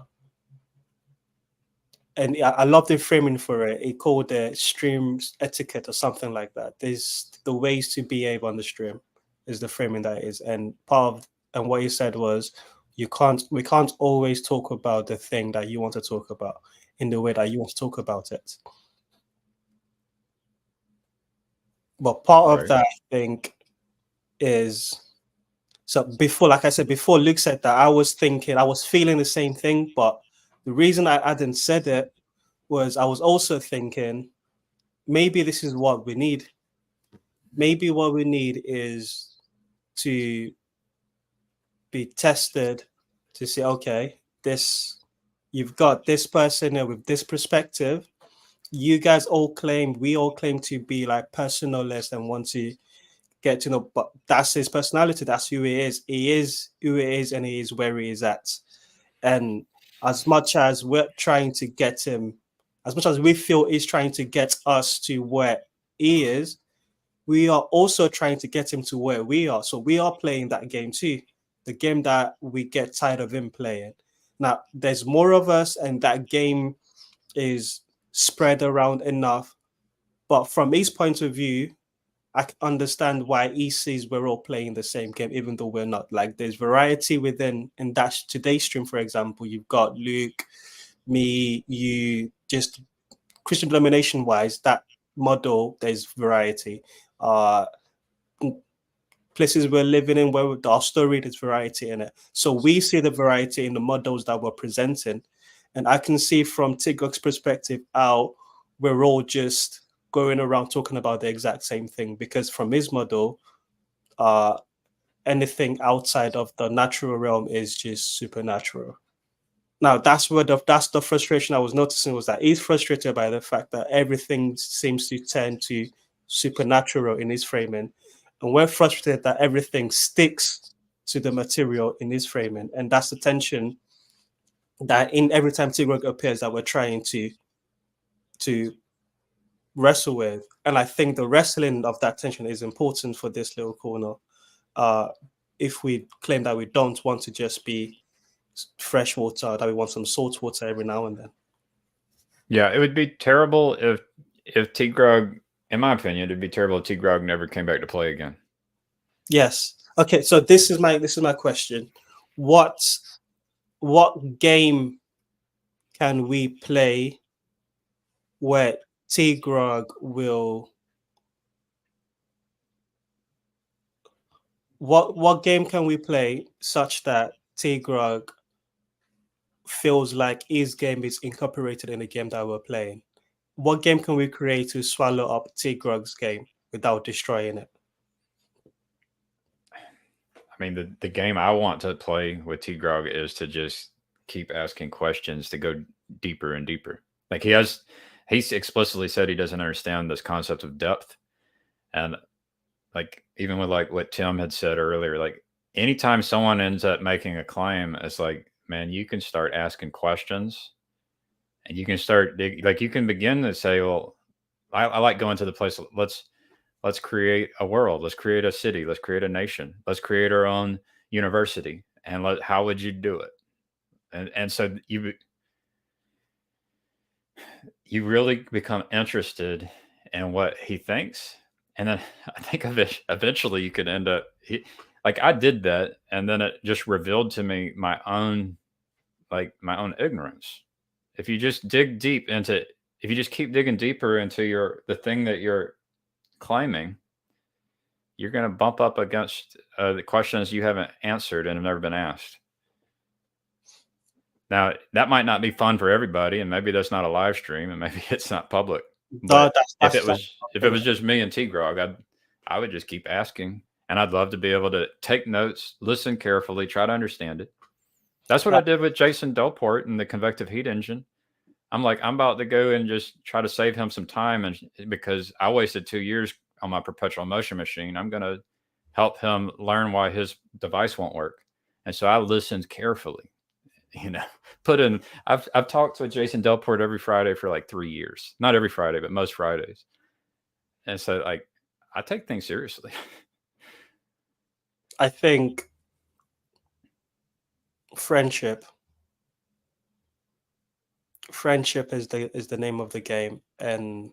B: love the framing for it. He called it stream etiquette or something like that. There's the ways to behave on the stream is the framing that is, and part of and what he said was we can't always talk about the thing that you want to talk about in the way that you want to talk about it. But part of that, I think, is so before, like I said, before Luke said that, I was feeling the same thing. But the reason I hadn't said it was I was also thinking maybe this is what we need. Maybe what we need is to be tested to say, okay, you've got this person here with this perspective. We all claim to be like personalist and want to get to know, but that's his personality. That's who he is. He is who he is, and he is where he is at. And as much as we're trying to get him, as much as we feel he's trying to get us to where he is, we are also trying to get him to where we are. So we are playing that game too, the game that we get tired of him playing. Now, there's more of us, and that game is spread around enough. But from his point of view, I can understand why he sees we're all playing the same game, even though we're not. Like there's variety within in that today's stream, for example. You've got Luke, me, you, just Christian denomination wise, that model, there's variety. Places we're living in where our story, there's variety in it. So we see the variety in the models that we're presenting. And I can see from Tigok's perspective how we're all just going around talking about the exact same thing, because from his model, anything outside of the natural realm is just supernatural. Now that's the frustration I was noticing, was that he's frustrated by the fact that everything seems to turn to supernatural in his framing, and we're frustrated that everything sticks to the material in his framing, and that's the tension that in every time Tigok appears that we're trying to wrestle with. And I think the wrestling of that tension is important for this little corner. If we claim that we don't want to just be fresh water, that we want some salt water every now and then.
A: Yeah, it would be terrible if Tigog, in my opinion, it'd be terrible if Tigog never came back to play again.
B: Yes. Okay, so this is my question. What game can we play where Tigog will? What game can we play such that Tigog feels like his game is incorporated in the game that we're playing. What game can we create to swallow up T-Grog's game without destroying it?
A: I mean, the game I want to play with T-Grog is to just keep asking questions to go deeper and deeper. Like he's explicitly said he doesn't understand this concept of depth. And like, even with like what Tim had said earlier, like anytime someone ends up making a claim, it's like, man, you can start asking questions and you can start like you can begin to say, well, I like going to the place. Let's create a world. Let's create a city. Let's create a nation. Let's create our own university. And how would you do it? And so you really become interested in what he thinks. And then I think eventually you could end up like I did that. And then it just revealed to me my own ignorance. If you just dig deep into, if you just keep digging deeper into the thing that you're claiming, you're going to bump up against the questions you haven't answered and have never been asked. Now, that might not be fun for everybody, and maybe that's not a live stream, and maybe it's not public. But if it was just me and T-Grog, I would just keep asking, and I'd love to be able to take notes, listen carefully, try to understand it. That's what I did with Jason Delport and the convective heat engine. I'm like, I'm about to go and just try to save him some time, and because I wasted 2 years on my perpetual motion machine, I'm going to help him learn why his device won't work. And so I listened carefully. I've talked to Jason Delport every Friday for like 3 years. Not every Friday, but most Fridays. And so like I take things seriously.
B: I think friendship is the name of the game, and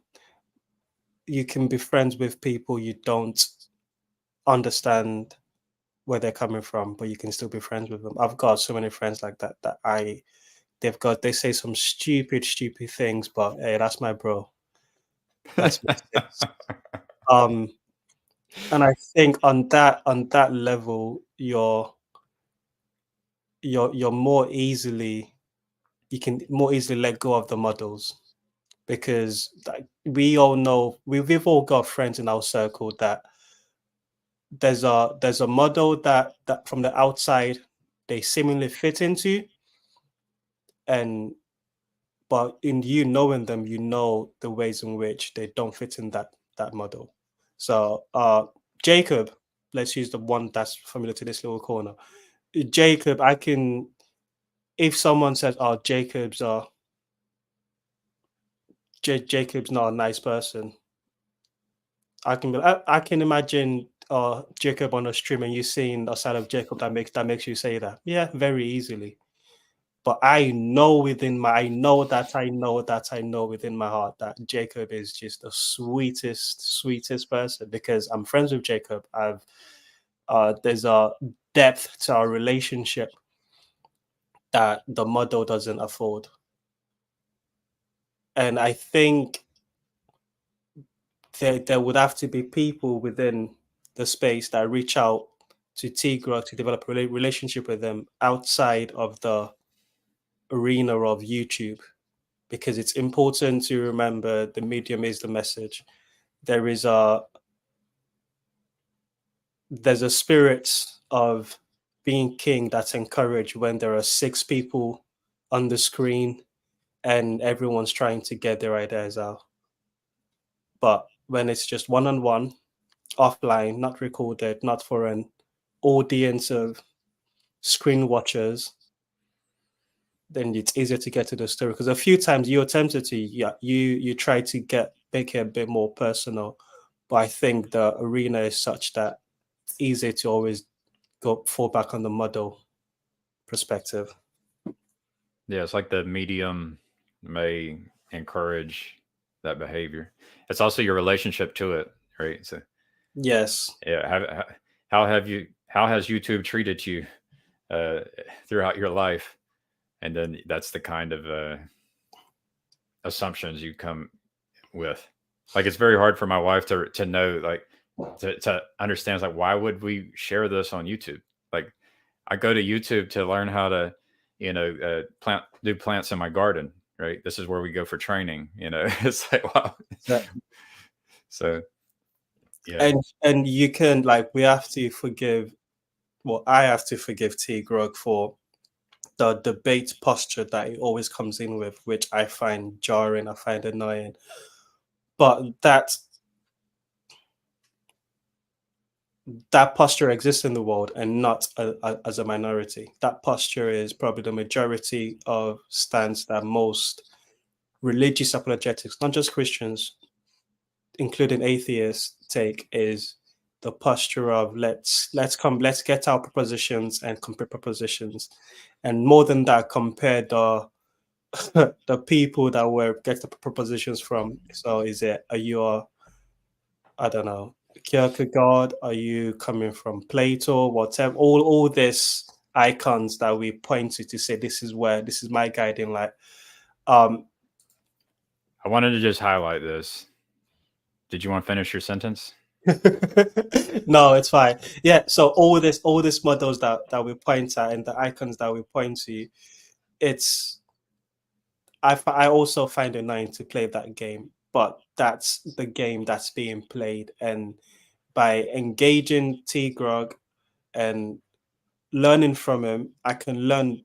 B: you can be friends with people you don't understand where they're coming from, but you can still be friends with them. I've got so many friends like that they say some stupid things, but hey, that's my bro. That's and I think on that level, you're more easily, you can more easily let go of the models, because like, we all know, we've all got friends in our circle that there's a model that from the outside they seemingly fit into, but in you knowing them, you know the ways in which they don't fit in that model. So Jacob, let's use the one that's familiar to this little corner. Jacob, if someone says, oh, Jacob's not a nice person, I can imagine Jacob on a stream and you seeing a side of Jacob that makes you say that. Yeah, very easily. But I know within my heart that Jacob is just the sweetest person, because I'm friends with Jacob. There's a depth to our relationship that the model doesn't afford. And I think there would have to be people within the space that reach out to T-Grog to develop a relationship with them outside of the arena of YouTube, because it's important to remember the medium is the message. There's a spirit of being king that's encouraged when there are 6 people on the screen and everyone's trying to get their ideas out. But when it's just one-on-one, offline, not recorded, not for an audience of screen watchers, then it's easier to get to the story. Because a few times you attempted to, you try to make it a bit more personal, but I think the arena is such that it's easy to always fall back on the model perspective.
A: Yeah, it's like the medium may encourage that behavior. It's also your relationship to it, right? So
B: yes.
A: Yeah. How has YouTube treated you throughout your life? And then that's the kind of assumptions you come with. Like, it's very hard for my wife to know, like, to understand, like, why would we share this on YouTube? Like, I go to YouTube to learn how to do plants in my garden, right? This is where we go for training. It's like, wow. So yeah.
B: And you can, like, we have to forgive, well, I have to forgive T Grog for the debate posture that he always comes in with, which I find jarring, I find annoying. But that posture exists in the world, and not as a minority. That posture is probably the majority of stance that most religious apologetics, not just Christians, including atheists, take, is the posture of let's get our propositions and compare propositions, and more than that, compare the the people that we're getting the propositions from. So are you I don't know, Kierkegaard? Are you coming from Plato? Whatever, all this icons that we point to say this is my guiding light.
A: I wanted to just highlight this. Did you want to finish your sentence?
B: No, it's fine. Yeah. So all these models that we point at and the icons that we point to, it's I also find it annoying to play that game, but that's the game that's being played. And by engaging T Grog and learning from him, I can learn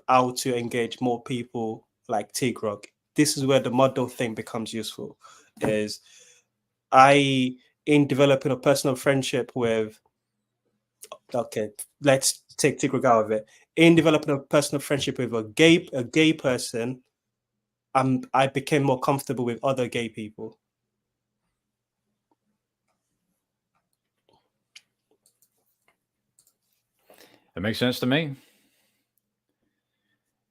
B: how to engage more people like T Grog. This is where the model thing becomes useful. Is in developing a personal friendship with, okay, let's take T Grog out of it. In developing a personal friendship with a gay person, I became more comfortable with other gay people.
A: It makes sense to me.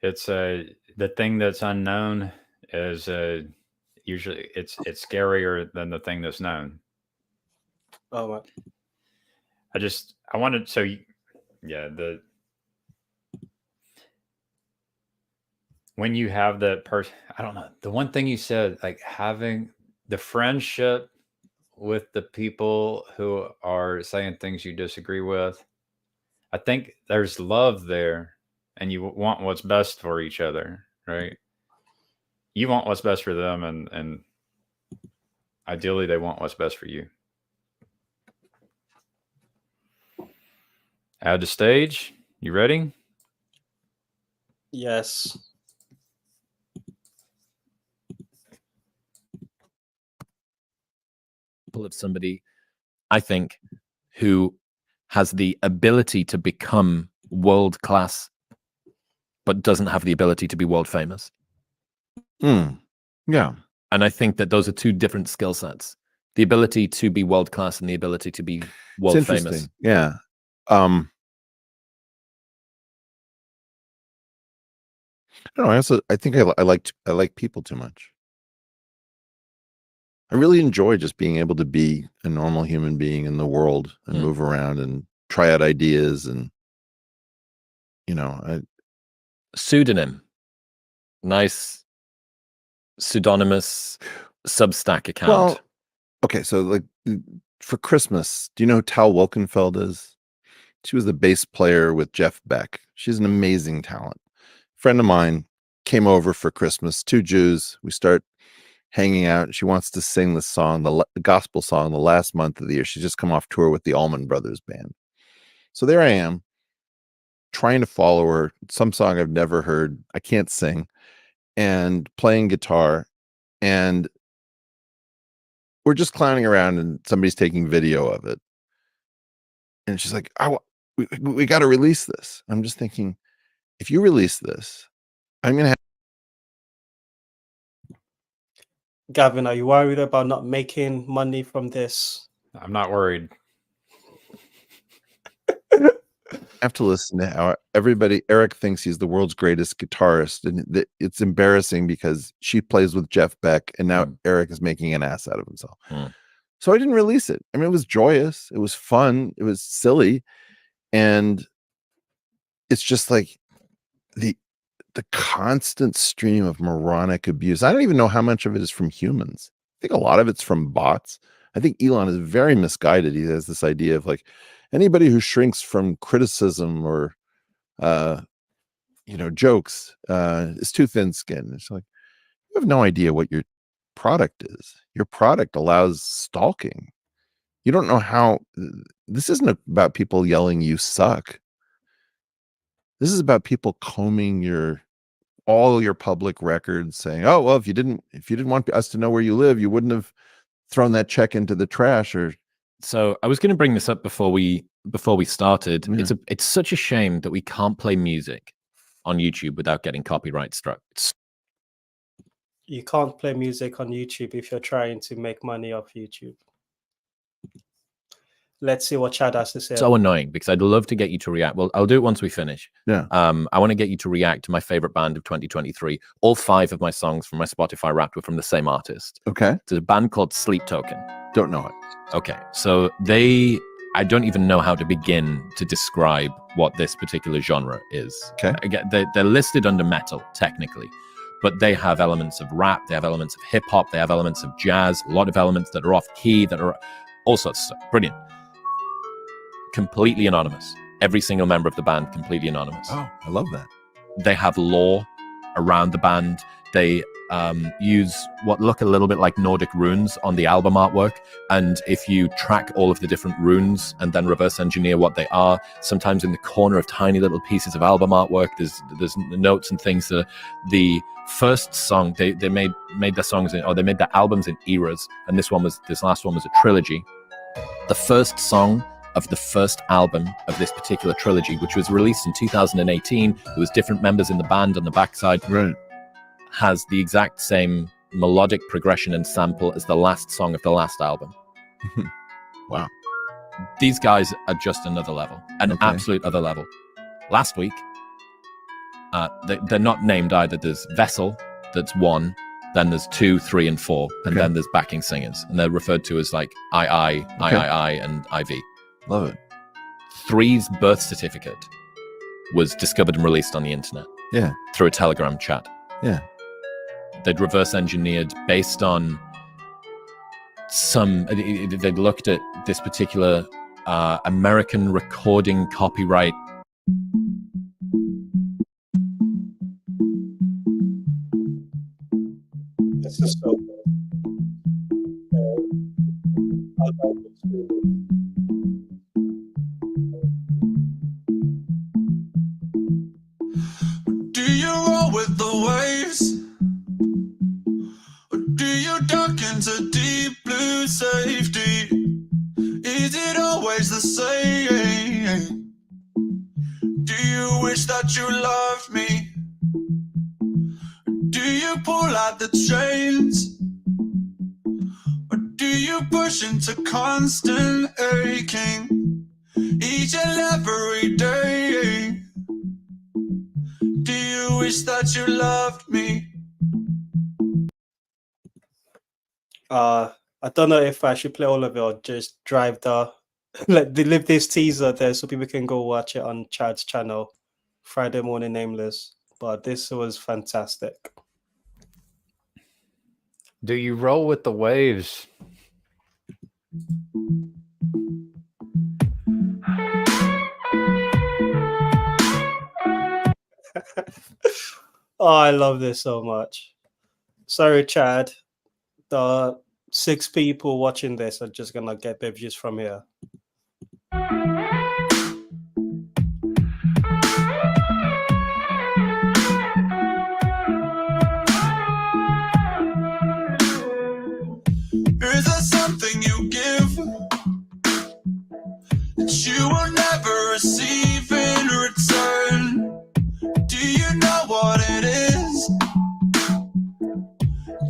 A: It's the thing that's unknown is usually it's scarier than the thing that's known.
B: Oh, wow.
A: I wanted, so yeah, when you have that person, I don't know, the one thing you said, like having the friendship with the people who are saying things you disagree with, I think there's love there, and you want what's best for each other, right? You want what's best for them, and ideally they want what's best for you. Add to stage. You ready?
B: Yes.
D: Of somebody, I think, who has the ability to become world class, but doesn't have the ability to be world famous.
E: Yeah.
D: And I think that those are two different skill sets: the ability to be world class and the ability to be world famous.
E: Yeah. I don't know. I think I like people too much. I really enjoy just being able to be a normal human being in the world and move around and try out ideas, and
D: Pseudonym, nice pseudonymous Substack account.
E: Well, okay, so like for Christmas, do you know who Tal Wolkenfeld is? She was the bass player with Jeff Beck. She's an amazing talent. Friend of mine came over for Christmas, 2 Jews. We start hanging out. She wants to sing this song, the gospel song, the last month of the year. She's just come off tour with the Allman Brothers Band. So there I am, trying to follow her, some song I've never heard. I can't sing, and playing guitar, and we're just clowning around, and somebody's taking video of it. And she's like, we got to release this. I'm just thinking, if you release this, I'm going to have.
B: Gavin, are you worried about not making money from this?
A: I'm not worried.
E: Have to listen to how Eric thinks he's the world's greatest guitarist, and it's embarrassing because she plays with Jeff Beck, and now Eric is making an ass out of himself. So I didn't release it. I mean, it was joyous, it was fun, it was silly, and it's just like the constant stream of moronic abuse. I don't even know how much of it is from humans. I think a lot of it's from bots. I think Elon is very misguided. He has this idea of like anybody who shrinks from criticism or jokes. It's too thin skin. It's like, you have no idea what your product is. Your product allows stalking. You don't know how. This isn't about people yelling "you suck." This is about people combing all your public records, saying, "Oh well, if you didn't want us to know where you live, you wouldn't have thrown that check into the trash." Or
D: So I was going to bring this up before we started.
E: Yeah.
D: It's such a shame that we can't play music on YouTube without getting copyright struck. It's
B: You can't play music on YouTube if you're trying to make money off YouTube. Let's see what Chad has to say.
D: so annoying because I'd love to get you to react. Well, I'll do it once we finish.
E: Yeah.
D: I want to get you to react to my favorite band of 2023. All 5 of my songs from my Spotify Wrapped were from the same artist.
E: okay,
D: It's a band called Sleep Token.
E: don't know it.
D: Okay, so I don't even know how to begin to describe what this particular genre is.
E: Okay.
D: Again, they're listed under metal, technically, but they have elements of rap, they have elements of hip hop, they have elements of jazz, a lot of elements that are off key, that are all sorts of stuff. Brilliant. Completely anonymous. Every single member of the band, completely anonymous.
E: Oh, I love that.
D: They have lore around the band. They use what look a little bit like Nordic runes on the album artwork. And if you track all of the different runes and then reverse engineer what they are, sometimes in the corner of tiny little pieces of album artwork, there's notes and things. The first song they made their songs in, or they made their albums in eras, and this last one was a trilogy. The first song of the first album of this particular trilogy, which was released in 2018, there was different members in the band on the backside,
E: Right.
D: has the exact same melodic progression and sample as the last song of the last album.
E: Wow.
D: These guys are just another level, an
E: Okay.
D: absolute other level. Last week, they're not named either. There's Vessel, that's 1, then there's 2, 3, and 4, and
E: Okay.
D: then there's backing singers, and they're referred to as like II, III, and IV.
E: Love it.
D: 3's birth certificate was discovered and released on the internet.
E: Yeah.
D: Through a Telegram chat.
E: Yeah.
D: They'd reverse engineered based on they'd looked at this particular American recording copyright.
B: This is so good. I like this really.
F: Do you roll with the waves? Or do you duck into deep blue safety? Is it always the same? Do you wish that you loved me? Do you pull out the chains? Or do you push into constant aching each and every day? Do you wish that you loved me?
B: I don't know if I should play all of it or just drive leave this teaser there so people can go watch it on Chad's channel, Friday Morning Nameless. But this was fantastic.
A: Do you roll with the waves?
B: Oh, I love this so much. Sorry, Chad. The 6 people watching this are just gonna get their views from here.
F: Is there something you give that you will never receive in return? Do you know what it is?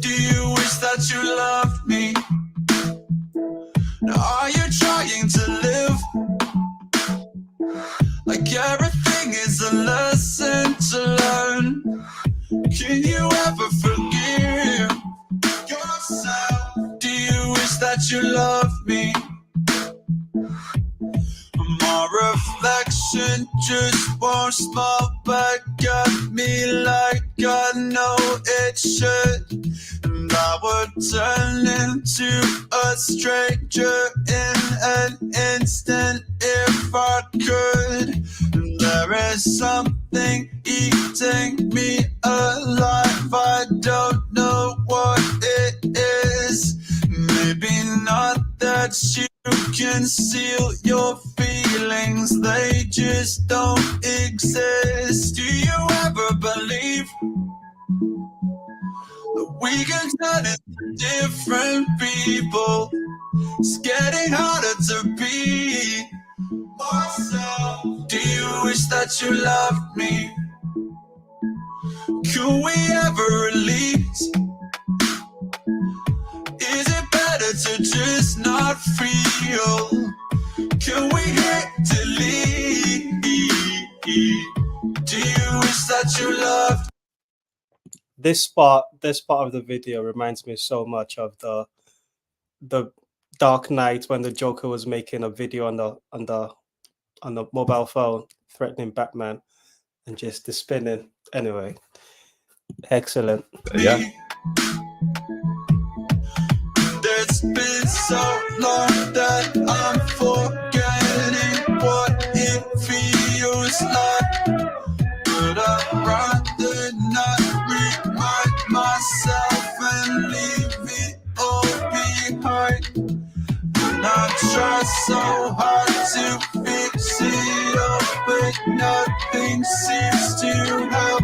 F: Do you wish that you loved me? Now are you trying to live like everything is a lesson to learn? Can you ever forgive yourself? Do you wish that you loved me? My reflection just won't smile back at me like I know it should. And I would turn into a stranger in an instant if I could. And there is something something eating me alive. I don't know what it is. Maybe not that you conceal your feelings, they just don't exist. Do you ever believe that we can turn into different people? It's getting harder to be myself. Do you wish that you loved me? Could we ever release? Is it better to just not feel? Can we hit delete? Do you wish that you loved?
B: This part of the video reminds me so much of the Dark Knight when the Joker was making a video on the mobile phone threatening Batman and just the spinning. Anyway, excellent.
A: Yeah.
F: It's been so long that I'm forgetting what it feels like. But I'd rather not remind myself and leave it all behind. And I try so hard to fix it up, but nothing seems to help.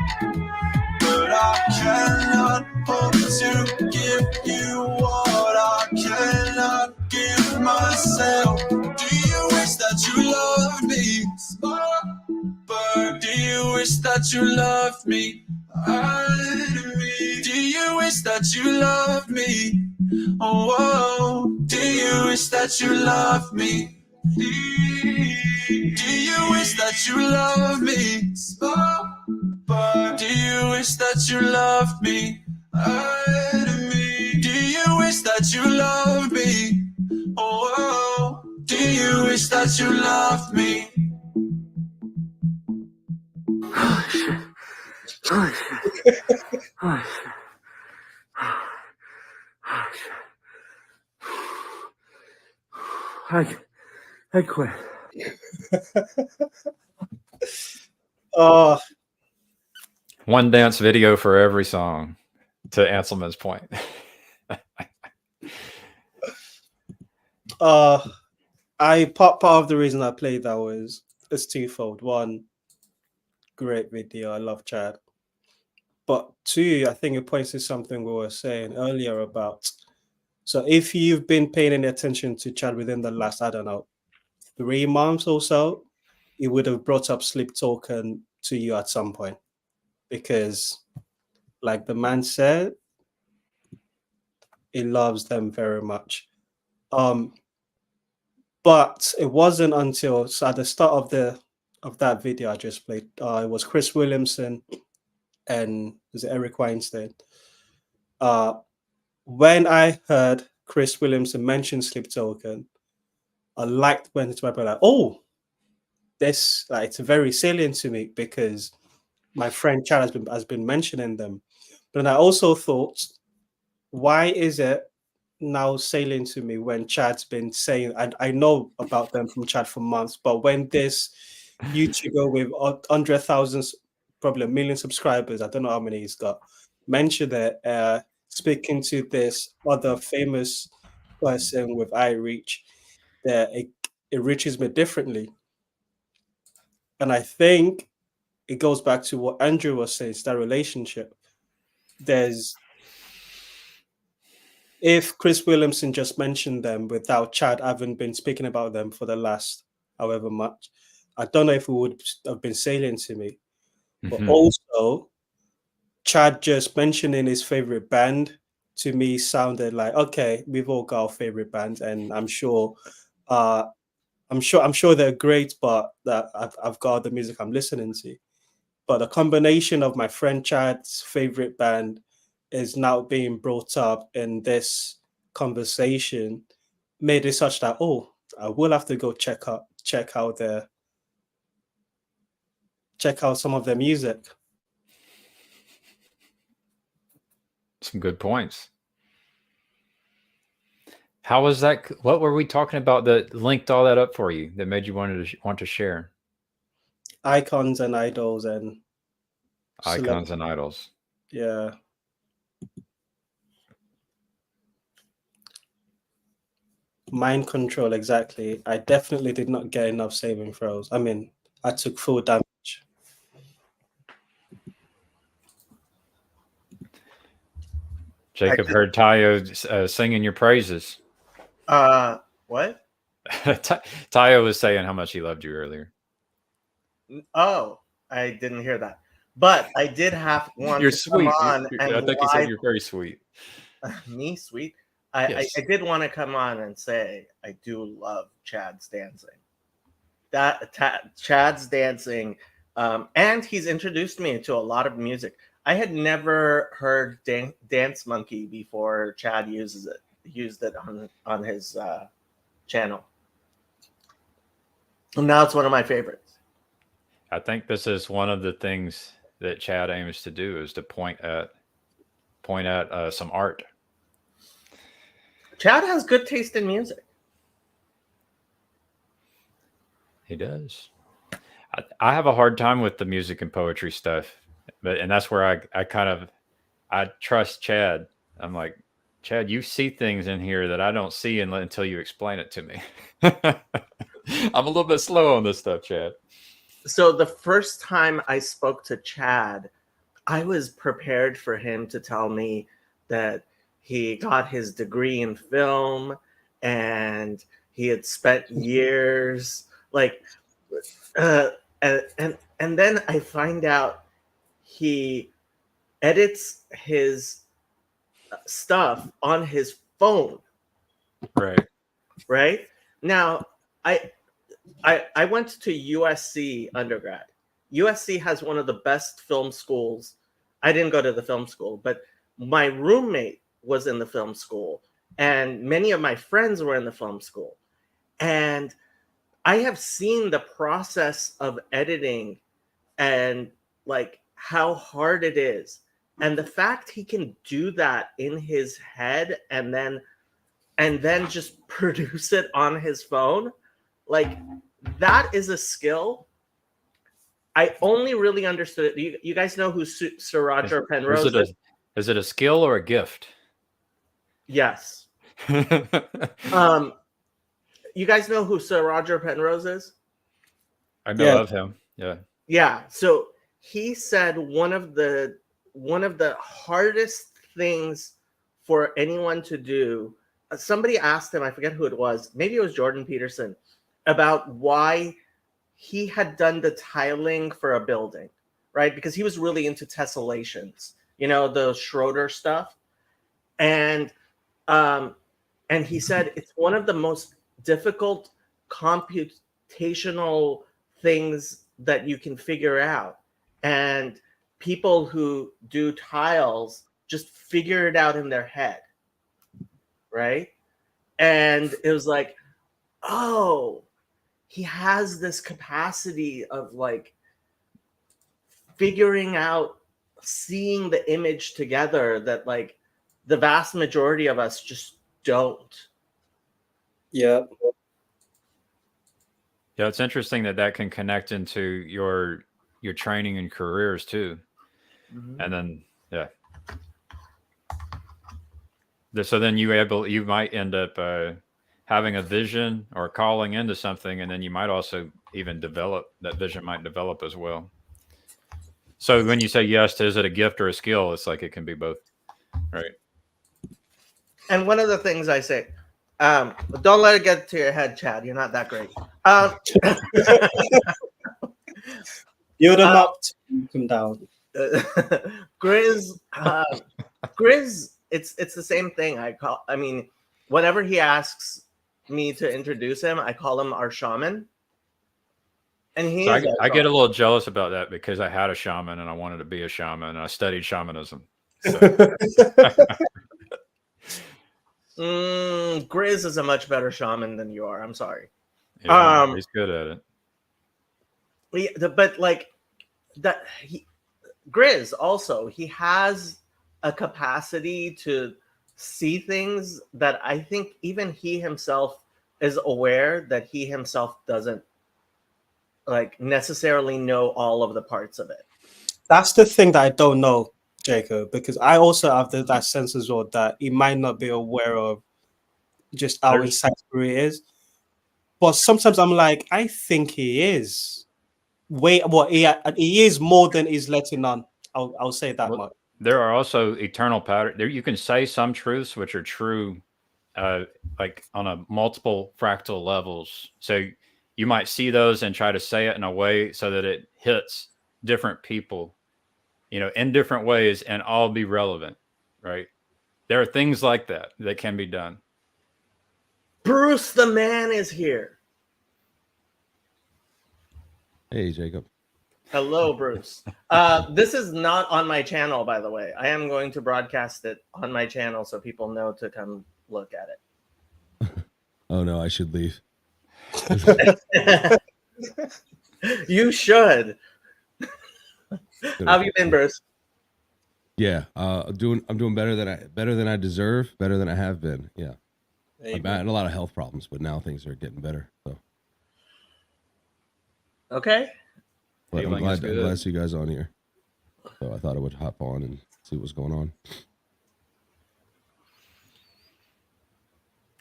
F: But I cannot hope to give you what I cannot give myself. Do you wish that you loved me? But do you wish that you loved me? Do you wish that you loved me? Oh, do you wish that you loved me? Do you wish that you loved me? But do you wish that you loved me? Do you wish that you loved me? Oh, do you wish that you loved me?
G: Oh shit. Oh shit. Oh shit. Oh shit. I quit.
A: One dance video for every song, to Anselman's point.
B: Part of the reason I played that was it's twofold. One, great video. I love Chad. But two, I think it points to something we were saying earlier about. So if you've been paying any attention to Chad within the last, I don't know, 3 months or so, it would have brought up Sleep Token to you at some point. Because, like the man said, he loves them very much. But it wasn't until at the start of that video I just played, it was Chris Williamson and was it Eric Weinstein. When I heard Chris Williamson mention Sleep Token, I liked when it's my brain like, oh, this like it's very salient to me because my friend Chad has been mentioning them. But then I also thought, why is it now salient to me when Chad's been saying, I know about them from Chad for months, but when this YouTuber with 100,000, probably 1 million subscribers, I don't know how many he's got, mentioned it, speaking to this other famous person with iReach, that it reaches me differently. And I think it goes back to what Andrew was saying, it's that relationship. If Chris Williamson just mentioned them without Chad having been speaking about them for the last however much, I don't know if it would have been salient to me. But also, Chad just mentioning his favorite band to me sounded like, okay, we've all got our favorite bands, and I'm sure they're great, but that I've got the music I'm listening to. But a combination of my friend Chad's favorite band is now being brought up in this conversation made it such that, oh, I will have to go check out some of their music.
A: Some good points. How was that? What were we talking about that linked all that up for you that made you want to share?
B: icons and idols and
A: Icons and idols.
B: yeah. Mind control, exactly. I definitely did not get enough saving throws. I mean, I took full damage.
A: Jacob heard Tayo singing your praises.
H: What?
A: Tayo was saying how much he loved you earlier.
H: Oh, I didn't hear that. But I did have one.
A: You're
H: to
A: sweet.
H: Come on
A: I think he said you're very sweet.
H: Me sweet. I did want to come on and say I do love Chad's dancing. Chad's dancing, and he's introduced me to a lot of music. I had never heard Dance Monkey before Chad used it on his channel. And now it's one of my favorites.
A: I think this is one of the things that Chad aims to do, is to point at some art.
H: Chad has good taste in music.
A: He does. I have a hard time with the music and poetry stuff, and that's where I trust Chad. I'm like, Chad, you see things in here that I don't see until you explain it to me. I'm a little bit slow on this stuff, Chad.
H: So the first time I spoke to Chad, I was prepared for him to tell me that he got his degree in film and he had spent years and then I find out he edits his stuff on his phone. Right? Now, I went to USC undergrad. USC has one of the best film schools. I didn't go to the film school, but my roommate was in the film school, and many of my friends were in the film school. And I have seen the process of editing and like how hard it is. And the fact he can do that in his head and then just produce it on his phone, like that is a skill. I only really understood it. You guys know who Sir Roger Penrose is?
A: Is it a skill or a gift?
H: Yes. You guys know who Sir Roger Penrose is?
A: I know of him. Yeah.
H: Yeah. So he said one of the hardest things for anyone to do. Somebody asked him, I forget who it was, maybe it was Jordan Peterson, about why he had done the tiling for a building, right? Because he was really into tessellations, the Schroeder stuff. And he said it's one of the most difficult computational things that you can figure out. And people who do tiles just figure it out in their head, right? And it was like, oh, he has this capacity of like figuring out, seeing the image together that like the vast majority of us just don't.
B: Yeah.
A: Yeah, it's interesting that can connect into your training and careers too. Mm-hmm. And then so then you might end up having a vision or calling into something, and then you might also even develop that vision might develop as well. So when you say yes to, is it a gift or a skill? It's like it can be both, right?
H: And one of the things I say, don't let it get to your head, Chad. You're not that great.
B: Build them up, come down.
H: Grizz, it's the same thing. Whenever he asks me to introduce him, I call him our shaman. And I
A: get a little jealous about that because I had a shaman and I wanted to be a shaman and I studied shamanism. So.
H: Grizz is a much better shaman than you are. I'm sorry.
A: Yeah, he's good at
H: it. But like that, Grizz also, he has a capacity to see things that I think even he himself is aware that he himself doesn't like necessarily know all of the parts of it.
B: That's the thing that I don't know, Jacob, because I also have that sense as well that he might not be aware of just how
A: There's-
B: insightful he is. But sometimes I'm like, I think he is. He is more than he's letting on. I'll say that
A: Well,
B: much.
A: there are also eternal patterns. There, you can say some truths which are true, like on a multiple fractal levels. So you might see those and try to say it in a way so that it hits different people, in different ways, and all be relevant, right? There are things like that that can be done.
H: Bruce the man is here.
I: Hey, Jacob.
H: Hello, Bruce. This is not on my channel, by the way. I am going to broadcast it on my channel so people know to come look at it.
I: Oh no, I should leave.
H: You should. How have you been, Bruce?
I: Yeah, I'm doing better than I deserve, better than I have been. Yeah, I've had a lot of health problems, but now things are getting better. So,
H: Okay.
I: but I'm
A: Feeling is
I: glad
A: good.
I: to see you guys on here. So I thought I would hop on and see what's going on.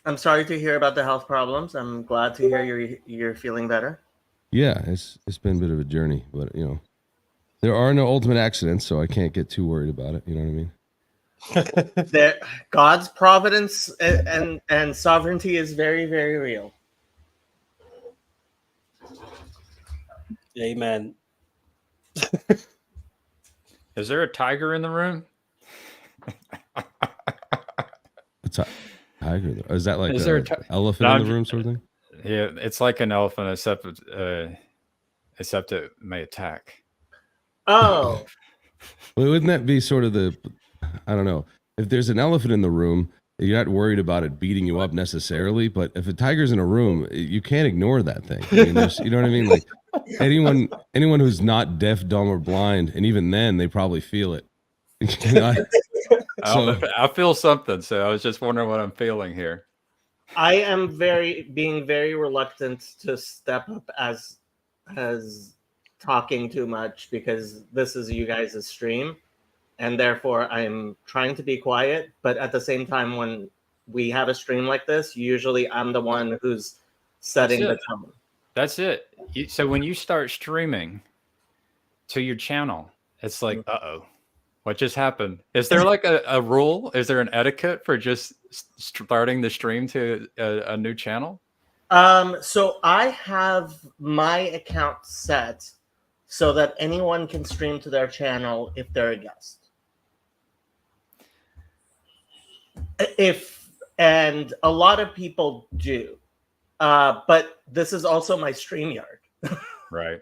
H: I'm sorry to hear about the health problems. I'm glad to hear you're feeling better.
I: Yeah, it's been a bit of a journey, but there are no ultimate accidents, so I can't get too worried about it. You know what I mean?
H: There, God's providence and sovereignty is very, very real.
B: Amen.
A: Is there a tiger in the room?
I: It's a tiger. Is that like
A: Is there
I: an
A: a ti-
I: elephant
A: No,
I: in
A: I'm
I: the room, sort of thing?
A: Yeah, it's like an elephant, except it may attack.
H: Oh,
I: Well, wouldn't that be sort of I don't know. If there's an elephant in the room, you're not worried about it beating you up necessarily. But if a tiger's in a room, you can't ignore that thing. I mean, you know what I mean? Like anyone who's not deaf, dumb, or blind, and even then, they probably feel it. You know,
A: I feel something, so I was just wondering what I'm feeling here.
H: I am being very reluctant to step up as talking too much because this is you guys' stream, and therefore I'm trying to be quiet. But at the same time, when we have a stream like this, usually I'm the one who's setting the tone.
A: That's it. So when you start streaming to your channel, it's like, uh-oh, what just happened? Is there like a rule? Is there an etiquette for just starting the stream to a new channel?
H: So I have my account set so that anyone can stream to their channel if they're a guest. And a lot of people do. But this is also my StreamYard.
A: Right.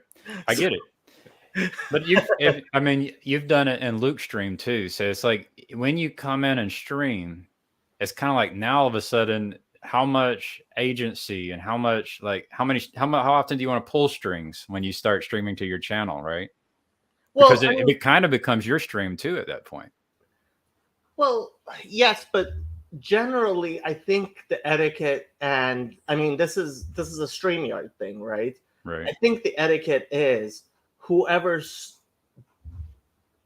A: I get it. But you've done it in Luke's stream too. So it's like when you come in and stream, it's kind of like now all of a sudden, how much agency and how often do you want to pull strings when you start streaming to your channel, right?
H: Well,
A: Because it kind of becomes your stream too at that point.
H: Well, yes, but generally, I think the etiquette, and I mean, this is a StreamYard thing, right?
A: Right.
H: I think the etiquette is whoever's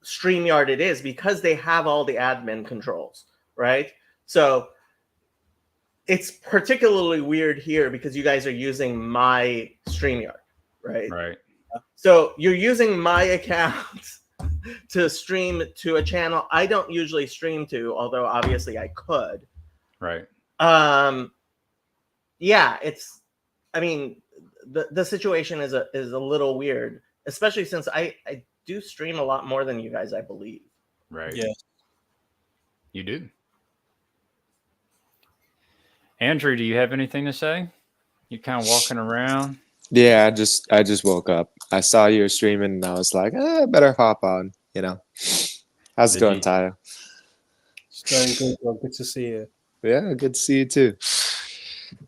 H: StreamYard it is, because they have all the admin controls, right? So it's particularly weird here because you guys are using my StreamYard, right?
A: Right.
H: So you're using my account to stream to a channel I don't usually stream to, although obviously I could.
A: Right.
H: Yeah, the situation is a little weird, especially since I do stream a lot more than you guys, I believe.
A: Right.
B: Yeah.
A: You do. Andrew, do you have anything to say? You're kind of walking around.
J: Yeah, I just woke up. I saw you were streaming and I was like, I better hop on, How's it
A: Did
J: going,
A: you-
J: Tayo?
B: It's going good. Well, good to see you.
J: Yeah, good to see you too.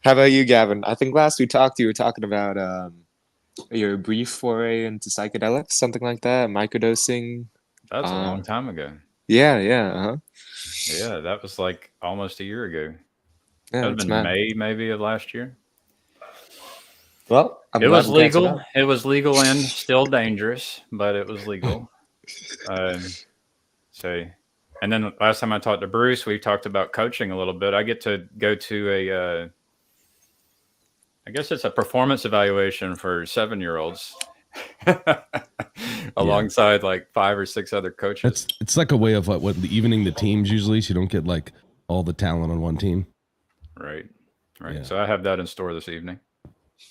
J: How about you, Gavin? I think last we talked, you were talking about your brief foray into psychedelics, something like that, microdosing.
A: That was a long time ago.
J: Yeah,
A: Yeah, that was like almost a year ago.
J: Yeah,
A: That would
J: it's
A: have been
J: mad.
A: May maybe of last year.
J: Well, I'm
A: It
J: glad
A: was
J: we got to
A: legal.
J: know.
A: It was legal and still dangerous, but it was legal. So, and then last time I talked to Bruce, we talked about coaching a little bit. I get to go to I guess it's a performance evaluation for 7-year-olds alongside like 5 or 6 other coaches.
I: It's like a way of what evening the teams usually, so you don't get like all the talent on one team.
A: Right.
I: Yeah.
A: So I have that in store this evening.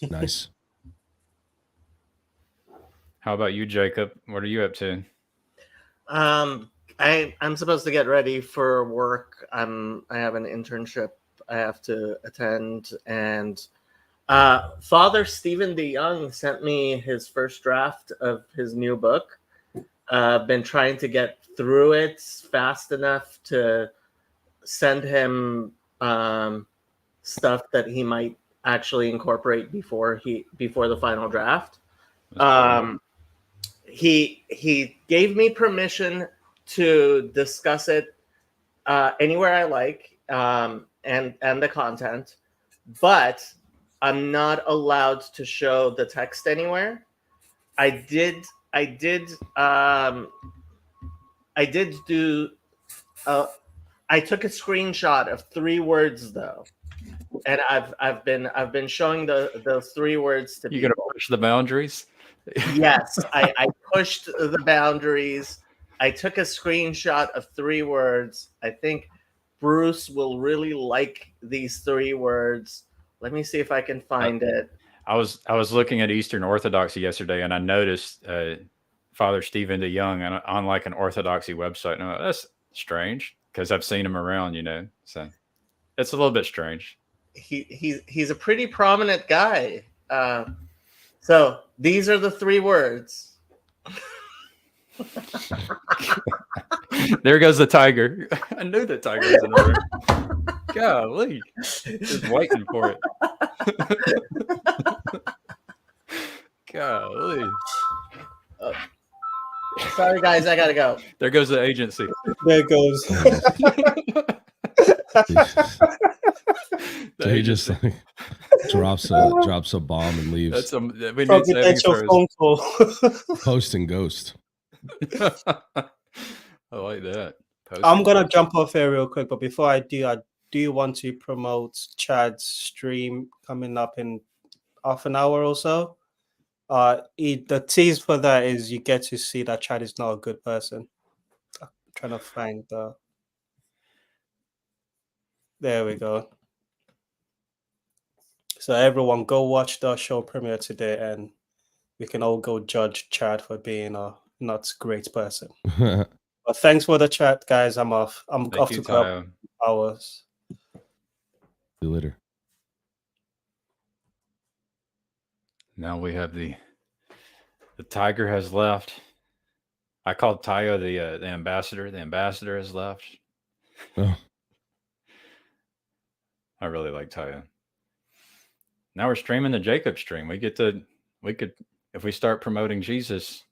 I: Nice.
A: How about you, Jacob? What are you up to?
H: I'm supposed to get ready for work. I have an internship I have to attend, and Father Stephen DeYoung sent me his first draft of his new book. Been trying to get through it fast enough to send him stuff that he might actually incorporate before the final draft. He gave me permission to discuss it anywhere I like, and the content, but I'm not allowed to show the text anywhere. I did do. I took a screenshot of 3 words though, and I've been showing those 3 words to
A: You
H: people.
A: gonna push the boundaries?
H: Yes, I pushed the boundaries. I took a screenshot of 3 words. I think Bruce will really like these 3 words. Let me see if I can find it.
A: I was looking at Eastern Orthodoxy yesterday, and I noticed Father Stephen DeYoung on like an Orthodoxy website. And I'm like, that's strange because I've seen him around, so it's a little bit strange.
H: He's a pretty prominent guy. So these are the 3 words.
A: There goes the tiger. I knew the tiger was in the room. Golly, just waiting for it. Golly.
H: Sorry, guys, I gotta go.
A: There goes the agency.
B: There it goes.
I: So he just like drops a bomb and leaves.
A: That's we need saving
B: Confidential
A: throws.
B: phone call.
I: Post and ghost.
A: I like that.
B: I'm gonna jump off here real quick, but before I do want to promote Chad's stream coming up in half an hour or so. The tease for that is you get to see that Chad is not a good person. I'm trying to find the. There we go. So everyone, go watch the show premiere today, and we can all go judge Chad for being a not great person. But thanks for the chat, guys. I'm off. I'm
A: Thank
B: off
A: you,
B: to go
A: Tayo.
B: hours.
I: See you later.
A: Now we have the tiger has left. I called Tayo the ambassador. The ambassador has left.
I: Oh.
A: I really like Tayo. Now we're streaming the Jacob stream. We could, if we start promoting Jesus,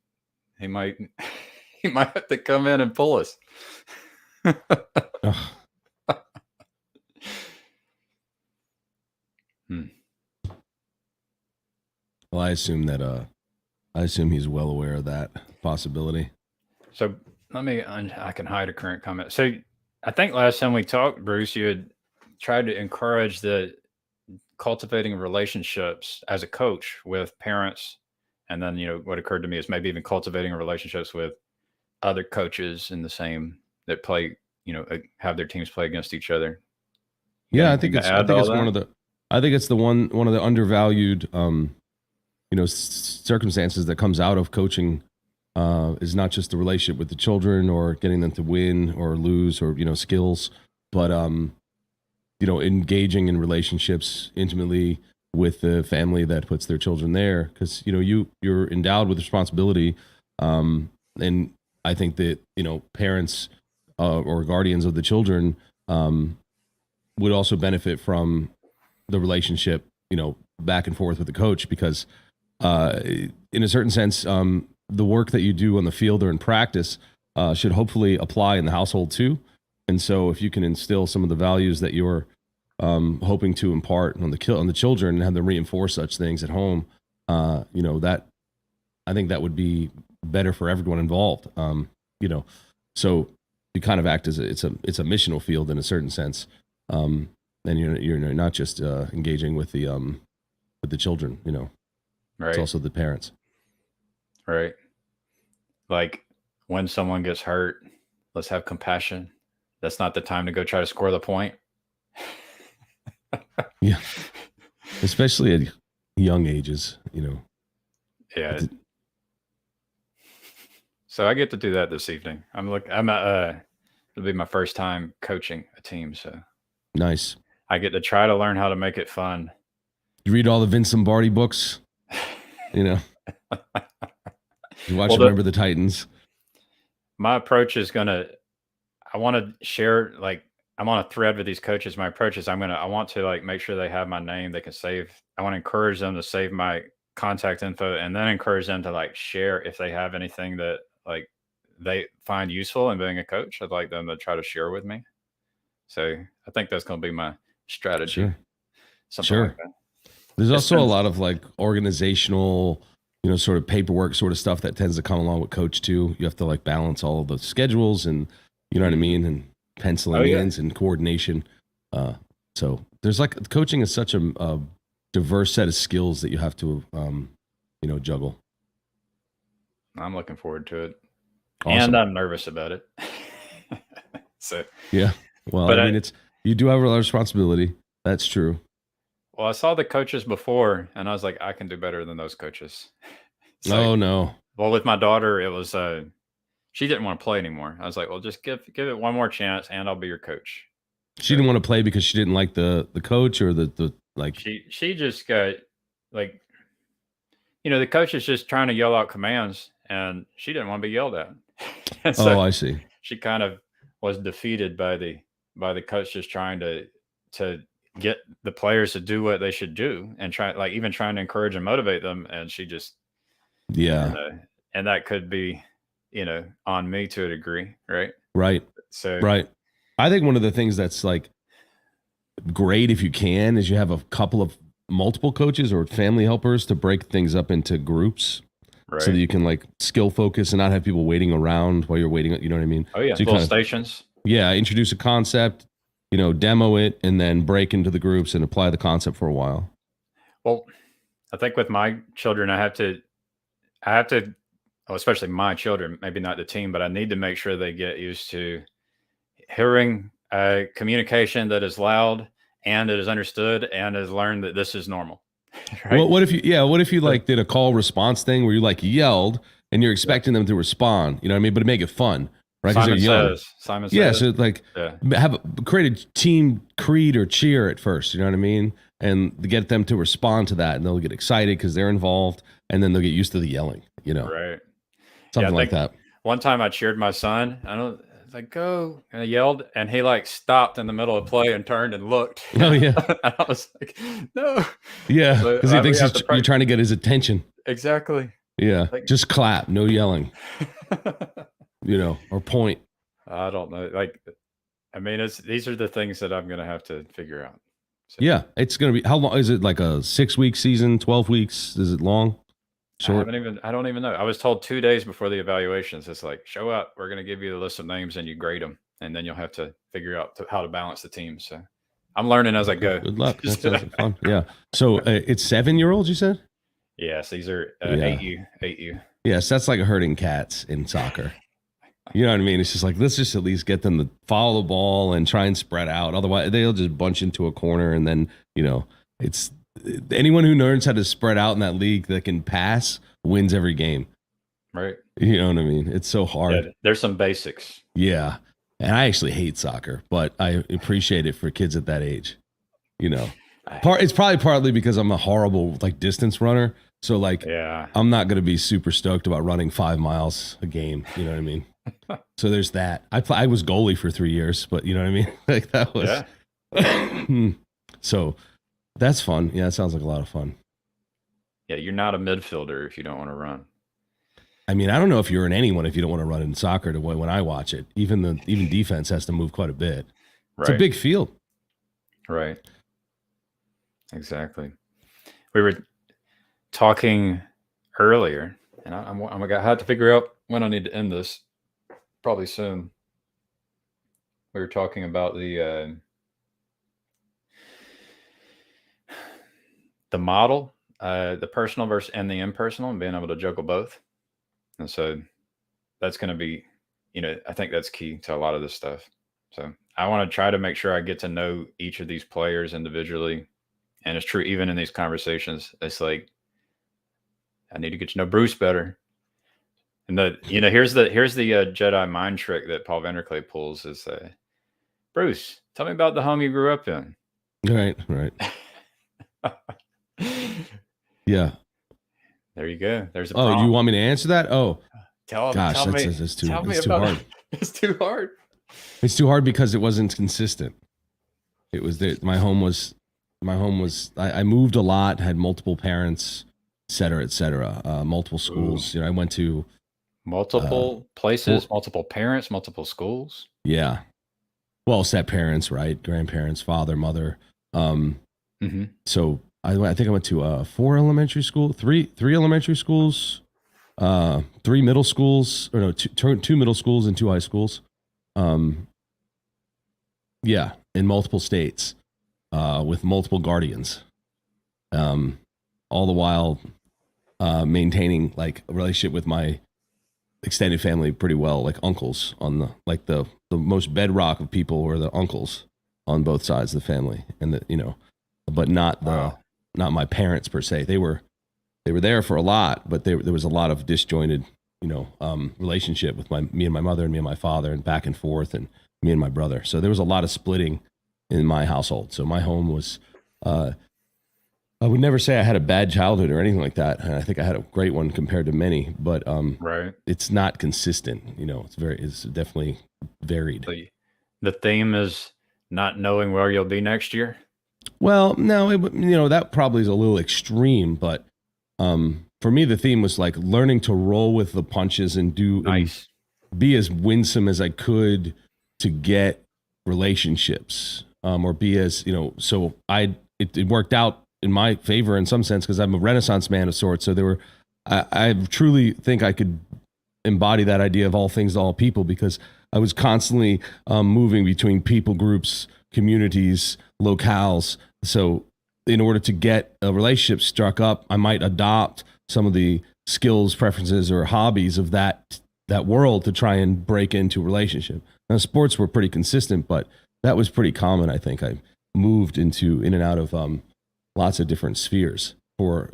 A: he might have to come in and pull us.
I: Oh. Well, I assume he's well aware of that possibility.
A: So I can hide a current comment. So I think last time we talked, Bruce, you had tried to encourage the cultivating relationships as a coach with parents. And then, what occurred to me is maybe even cultivating relationships with other coaches in the same that play, have their teams play against each other.
I: Yeah, I think it's one of the undervalued circumstances that comes out of coaching is not just the relationship with the children or getting them to win or lose or skills, but engaging in relationships intimately with the family that puts their children there, because you're endowed with responsibility, and I think that parents or guardians of the children would also benefit from the relationship back and forth with the coach, because in a certain sense the work that you do on the field or in practice should hopefully apply in the household too. And so if you can instill some of the values that your hoping to impart on the children and have them reinforce such things at home. That I think that would be better for everyone involved. So you kind of act as it's a missional field in a certain sense, and you're not just engaging with the children.
A: Right.
I: It's also the parents.
A: Right. Like when someone gets hurt, let's have compassion. That's not the time to go try to score the point.
I: Yeah, especially at young ages.
A: Yeah. So I get to do that this evening. It'll be my first time coaching a team, so
I: Nice.
A: I get to try to learn how to make it fun.
I: You read all the Vince Lombardi books. You watch
A: Well,
I: Remember the Titans.
A: My approach is I want to share, like, I'm on a thread with these coaches. My approach is I want to like make sure they have my name. They can save. I want to encourage them to save my contact info, and then encourage them to like share if they have anything that like they find useful in being a coach. I'd like them to try to share with me. So I think that's going to be my strategy.
I: Sure.
A: Something
I: Sure.
A: like that.
I: There's
A: It's
I: also a
A: been-
I: lot of like organizational, sort of paperwork sort of stuff that tends to come along with coach too. You have to like balance all of the schedules and you know what I mean, and penciling
A: Oh, yeah.
I: ins and coordination. So there's like coaching is such a diverse set of skills that you have to juggle.
A: I'm looking forward to it.
I: Awesome.
A: And I'm nervous about it. So,
I: Yeah. Well,
A: But
I: I mean, you do have a lot of responsibility. That's true.
A: well, I saw the coaches before and I was like, I can do better than those coaches. So,
I: Oh no.
A: well, with my daughter, it was, she didn't want to play anymore. I was like, well, just give it one more chance and I'll be your coach.
I: She didn't want to play because she didn't like the coach or the like.
A: She just got like, the coach is just trying to yell out commands and she didn't want to be yelled at. And so
I: Oh, I see.
A: she kind of was defeated by the coach just trying to get the players to do what they should do and trying to encourage and motivate them. And she just,
I: Yeah.
A: and that could be, on me to a degree. Right.
I: Right.
A: So,
I: Right. I think one of the things that's like great if you can is you have a couple of multiple coaches or family helpers to break things up into groups
A: right.
I: so that you can like skill focus and not have people waiting around while you're waiting. You know what I mean?
A: Oh yeah.
I: So you
A: Little
I: kinda-
A: stations.
I: Yeah. Introduce a concept, demo it and then break into the groups and apply the concept for a while.
A: Well, I think with my children, I have to, especially my children, maybe not the team, but I need to make sure they get used to hearing communication that is loud and it is understood and is learned that this is normal. Right?
I: Well, what if you like did a call response thing where you like yelled and you're expecting them to respond, you know what I mean? But to make it fun, right? 'Cause they're young.
A: Simon
I: Yeah,
A: says.
I: so like
A: Yeah.
I: create a team creed or cheer at first, you know what I mean? And to get them to respond to that and they'll get excited because they're involved and then they'll get used to the yelling,
A: Right.
I: something
A: I
I: like
A: think
I: that.
A: One time I cheered my son. I was like, go. And I yelled and he like stopped in the middle of play and turned and looked.
I: Oh, yeah.
A: And I was like, no.
I: Yeah,
A: So,
I: because he
A: we
I: thinks
A: have to
I: you're trying to get his attention.
A: Exactly.
I: Yeah,
A: Like-
I: just clap, no yelling, or point.
A: I don't know. Like, I mean, these are the things that I'm going to have to figure out. So,
I: Yeah, it's going to be, how long is it? Like a 6-week season, 12 weeks? Is it long? Short?
A: I don't even know. I was told 2 days before the evaluations, it's like, show up. We're going to give you the list of names and you grade them. And then you'll have to figure out how to balance the team. So I'm learning as I go.
I: Good luck. That sounds like fun. Yeah. So it's 7-year-olds, you said?
A: Yes, these are
I: Yeah.
A: 8U.
I: Yes, that's like herding cats in soccer. You know what I mean? It's just like, let's just at least get them to follow the ball and try and spread out. Otherwise, they'll just bunch into a corner. And then, it's anyone who learns how to spread out in that league that can pass wins every game.
A: Right.
I: You know what I mean? It's so hard.
A: Yeah, there's some basics.
I: Yeah. And I actually hate soccer, but I appreciate it for kids at that age. It's probably partly because I'm a horrible like distance runner. So like,
A: Yeah.
I: I'm not going to be super stoked about running 5 miles a game. You know what I mean? So there's that. I was goalie for 3 years, but you know what I mean? Like that was, so that's fun. Yeah. It sounds like a lot of fun.
A: Yeah. You're not a midfielder if you don't want to run.
I: I mean, I don't know if you're in anyone if you don't want to run in soccer. When I watch it, even defense has to move quite a bit. It's a
A: Right.
I: big field.
A: Right. Exactly. We were talking earlier, and I'm gonna have to figure out when I need to end this. Probably soon. We were talking about the model, the personal versus and the impersonal, and being able to juggle both. And so that's going to be, I think that's key to a lot of this stuff. So I want to try to make sure I get to know each of these players individually. And it's true, even in these conversations, it's like, I need to get to know Bruce better. And here's the Jedi mind trick that Paul Vanderklay pulls is, Bruce, tell me about the home you grew up in.
I: Right. Yeah.
A: There you go. There's a
I: Oh,
A: prompt.
I: you want me to answer that? Oh,
A: Gosh,
I: that's too hard.
A: It's too hard.
I: It's too hard because it wasn't consistent. It was that my home was. I moved a lot, had multiple parents, et cetera, multiple schools. I went to
A: multiple places, multiple parents, multiple schools.
I: Yeah. Well, step parents, right? Grandparents, father, mother. So I think I went to 4 elementary school, three elementary schools, 3 middle schools, or no, 2 middle schools and 2 high schools. Yeah, in multiple states, with multiple guardians. All the while maintaining like a relationship with my extended family pretty well, like uncles on the most bedrock of people were the uncles on both sides of the family, and but not my parents per se. They were there for a lot, but there was a lot of disjointed, relationship with me and my mother and me and my father, and back and forth, and me and my brother. So there was a lot of splitting in my household. So my home was, I would never say I had a bad childhood or anything like that. And I think I had a great one compared to many, but
A: right.
I: It's not consistent. It's definitely varied.
A: The theme is not knowing where you'll be next year.
I: Well, no, that probably is a little extreme, but for me, the theme was like learning to roll with the punches and
A: nice.
I: And be as winsome as I could to get relationships, or be as, so it worked out in my favor in some sense, because I'm a Renaissance man of sorts. So I truly think I could embody that idea of all things to all people, because I was constantly moving between people groups, communities, locales. So in order to get a relationship struck up, I might adopt some of the skills, preferences, or hobbies of that world to try and break into a relationship. Now, sports were pretty consistent, but that was pretty common. I think I moved in and out of lots of different spheres for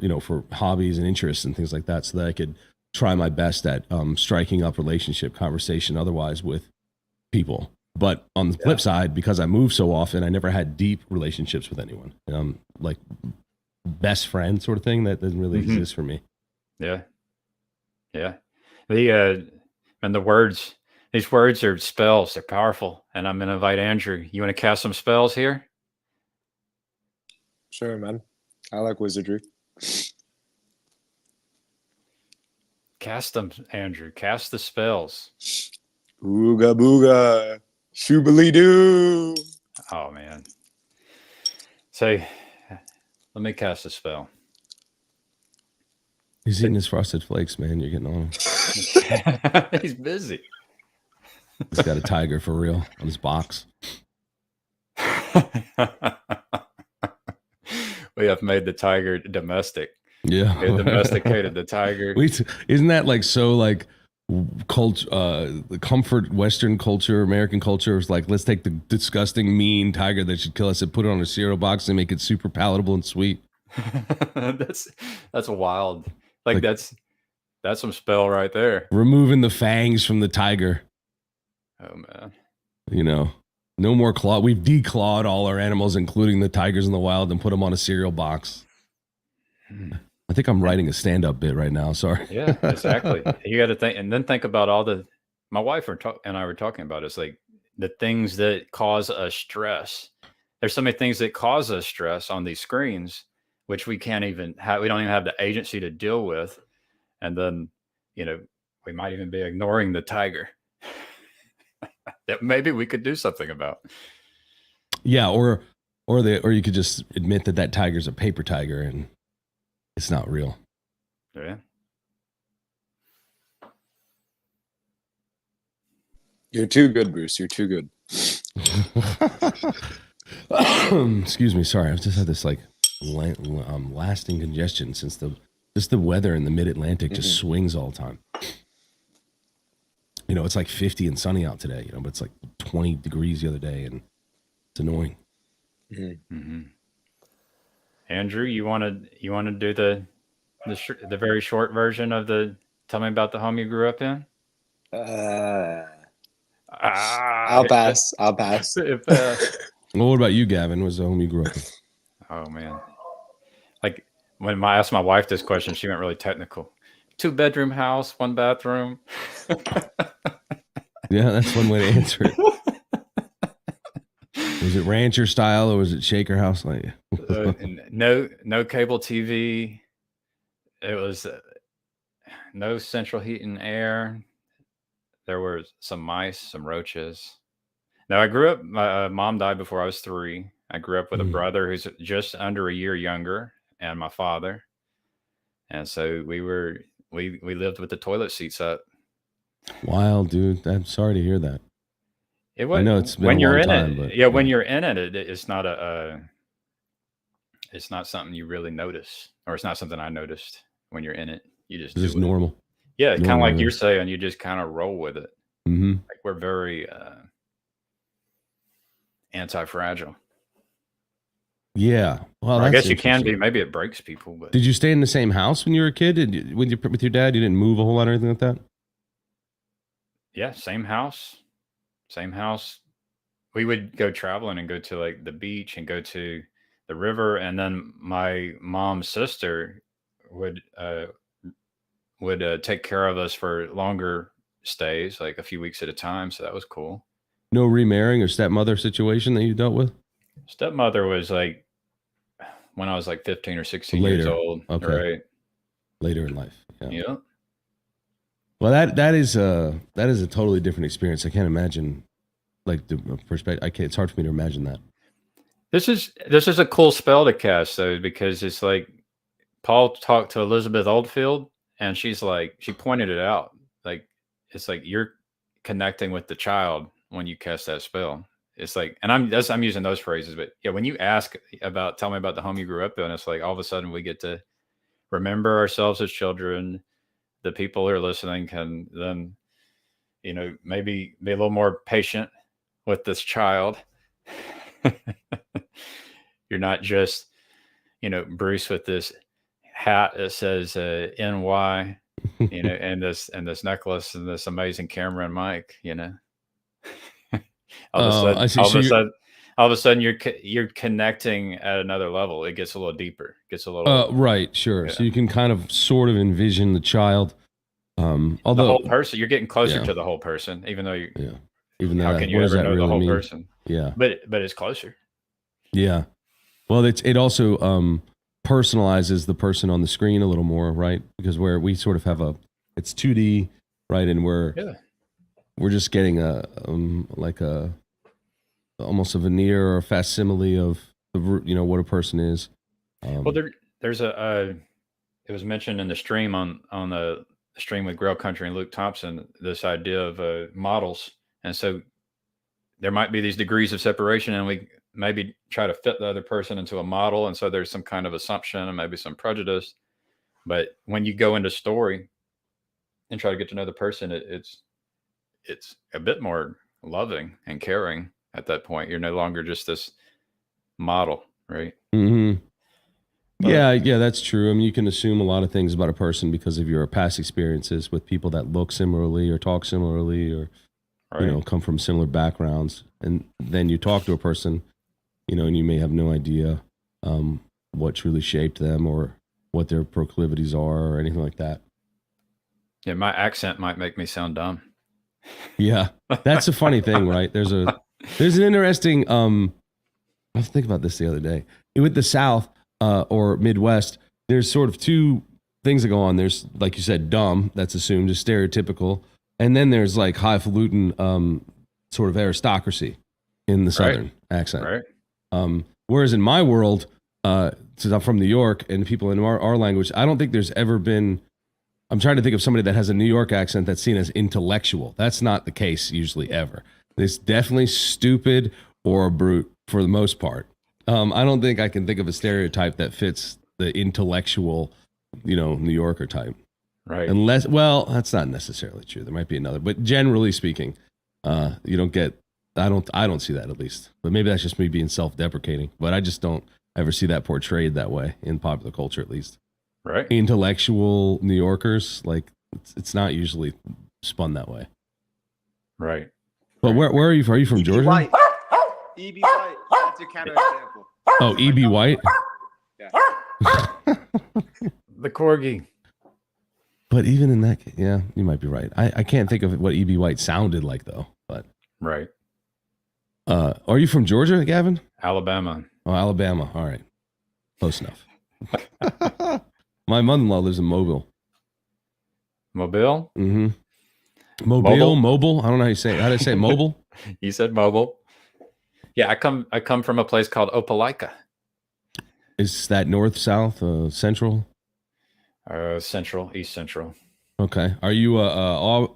I: hobbies and interests and things like that, so that I could try my best at striking up relationship, conversation, otherwise with people. But on the flip side, because I moved so often, I never had deep relationships with anyone. Like best friend sort of thing that doesn't really exist for me.
A: Yeah. And the words, these words are spells. They're powerful. And I'm going to invite Andrew. You want to cast some spells here?
J: Sure, man. I like wizardry.
A: Cast them, Andrew. Cast the spells.
J: Ooga booga. Shoobly doo.
A: Oh, man. Say, let me cast a spell.
I: He's eating his Frosted Flakes, man. You're getting on him.
A: He's busy.
I: He's got a tiger for real on his box.
A: We have made the tiger domestic.
I: Yeah.
A: We have domesticated the tiger.
I: Isn't that like so like the comfort Western culture, American culture is like, let's take the disgusting mean tiger that should kill us and put it on a cereal box and make it super palatable and sweet.
A: That's wild. Like that's some spell right there.
I: Removing the fangs from the tiger.
A: Oh man.
I: No more claw. We've declawed all our animals, including the tigers in the wild, and put them on a cereal box. I think I'm writing a stand-up bit right now. Sorry.
A: Yeah, exactly. You got to think, and then think about my wife and I were talking about, it's like the things that cause us stress. There's so many things that cause us stress on these screens, which we can't even have. We don't even have the agency to deal with. And then, we might even be ignoring the tiger that maybe we could do something about.
I: Yeah. Or or you could just admit that tiger's a paper tiger and it's not real.
A: Yeah.
J: You're too good, Bruce. You're too good.
I: Excuse me, sorry. I've just had this like lasting congestion since the weather in the mid-Atlantic just swings all the time. You know, it's like 50 and sunny out today, you know, but it's like 20 degrees the other day, and it's annoying.
A: Andrew, you want to do the very short version of the tell me about the home you grew up in?
J: I'll pass. I'll pass.
I: Well, what about you, Gavin? Was the home you grew up in?
A: Oh man, like when I asked my wife this question, she went really technical. 2-bedroom house, 1 bathroom.
I: Yeah, that's one way to answer it. Was it rancher style or was it shaker house? Like
A: no cable TV. It was no central heat and air. There were some mice, some roaches. Now I grew up. My mom died before I was 3. I grew up with a brother who's just under a year younger, and my father. And so we lived with the toilet seats up.
I: Wild, dude. I'm sorry to hear that.
A: It was,
I: I know it's been
A: when
I: a
A: you're
I: long
A: in
I: time,
A: it.
I: but
A: Yeah, when you're in it, it's not it's not something you really notice, or it's not something I noticed when you're in it. You just
I: it's just
A: do it.
I: normal.
A: Yeah, kind of
I: Normal,
A: like
I: yeah.
A: you're saying, you just kind of roll with it.
I: Mm-hmm.
A: Like we're very anti-fragile.
I: Yeah. Well,
A: Or I
I: that's
A: guess you can be.
I: interesting.
A: Maybe it breaks people, but
I: Did you stay in the same house when you were a kid? With your dad? You didn't move a whole lot or anything like that?
A: yeah, same house. We would go traveling and go to like the beach and go to the river, and then my mom's sister would take care of us for longer stays, like a few weeks at a time. So that was cool.
I: No remarrying or stepmother situation that you dealt with?
A: Stepmother was like when I was like 15 or 16 years
I: Later.
A: old.
I: Okay.
A: Right.
I: Later in life. Yeah.
A: Yeah.
I: Well, that is a totally different experience. I can't imagine like the perspective. It's hard for me to imagine that.
A: This is a cool spell to cast though, because it's like Paul talked to Elizabeth Oldfield, and she pointed it out. Like it's like you're connecting with the child when you cast that spell. It's like, and I'm using those phrases, but yeah, when you ask about, tell me about the home you grew up in, it's like all of a sudden we get to remember ourselves as children. The people who are listening can then, maybe be a little more patient with this child. You're not just, Bruce with this hat that says NY, and this necklace and this amazing camera and mic, all of a sudden you're connecting at another level. It gets a little deeper. Gets a little
I: right, sure.
A: Yeah.
I: So you can kind of sort of envision the child. Although
A: the whole person, you're getting closer to the whole person, even though
I: even
A: how
I: though
A: can
I: what
A: you
I: does
A: ever
I: that
A: know
I: really
A: the whole
I: mean?
A: person?
I: Yeah.
A: But it's closer.
I: Yeah. Well, it also personalizes the person on the screen a little more, right? Because where we sort of have it's 2D, right? And we're just getting almost a veneer or a facsimile of what a person is.
A: Well, there's it was mentioned in the stream on the stream with Grail Country and Luke Thompson, this idea of models. And so there might be these degrees of separation, and we maybe try to fit the other person into a model. And so there's some kind of assumption and maybe some prejudice. But when you go into story and try to get to know the person, it's a bit more loving and caring at that point. You're no longer just this model, right?
I: Mm-hmm. Yeah, that's true. I mean, you can assume a lot of things about a person because of your past experiences with people that look similarly or talk similarly or, come from similar backgrounds. And then you talk to a person, and you may have no idea what truly shaped them or what their proclivities are or anything like that.
A: Yeah, my accent might make me sound dumb.
I: Yeah, that's a funny thing, right? There's an interesting, I was thinking about this the other day. With the South, or Midwest, there's sort of two things that go on. There's, like you said, dumb, that's assumed, just stereotypical. And then there's like highfalutin sort of aristocracy in the Southern accent.
A: Right.
I: Whereas in my world, since I'm from New York and people in our language, I don't think there's ever been. I'm trying to think of somebody that has a New York accent that's seen as intellectual. That's not the case usually ever. It's definitely stupid or a brute for the most part. I don't think I can think of a stereotype that fits the intellectual, New Yorker type.
A: Right.
I: Unless, well, that's not necessarily true. There might be another, but generally speaking, you don't get. I don't see that, at least. But maybe that's just me being self-deprecating. But I just don't ever see that portrayed that way in popular culture, at least.
A: Right.
I: Intellectual New Yorkers, like it's not usually spun that way.
A: Right.
I: But where are you from? Are you from Georgia?
J: White. E.B. White. That's your counterexample.
I: Oh, E.B. White.
J: Yeah.
A: The corgi.
I: But even in that case, yeah, you might be right. I can't think of what E.B. White sounded like though. But
A: Right.
I: are you from Georgia, Gavin?
A: Alabama.
I: Oh, Alabama. All right, close enough. My mother-in-law lives in Mobile.
A: Mobile?
I: Mm-hmm. Mobile. I don't know how you say it. How do I say it? Mobile?
A: You said mobile. Yeah, I come from a place called Opelika.
I: Is that north, south, central?
A: Central, East Central.
I: Okay. Are you a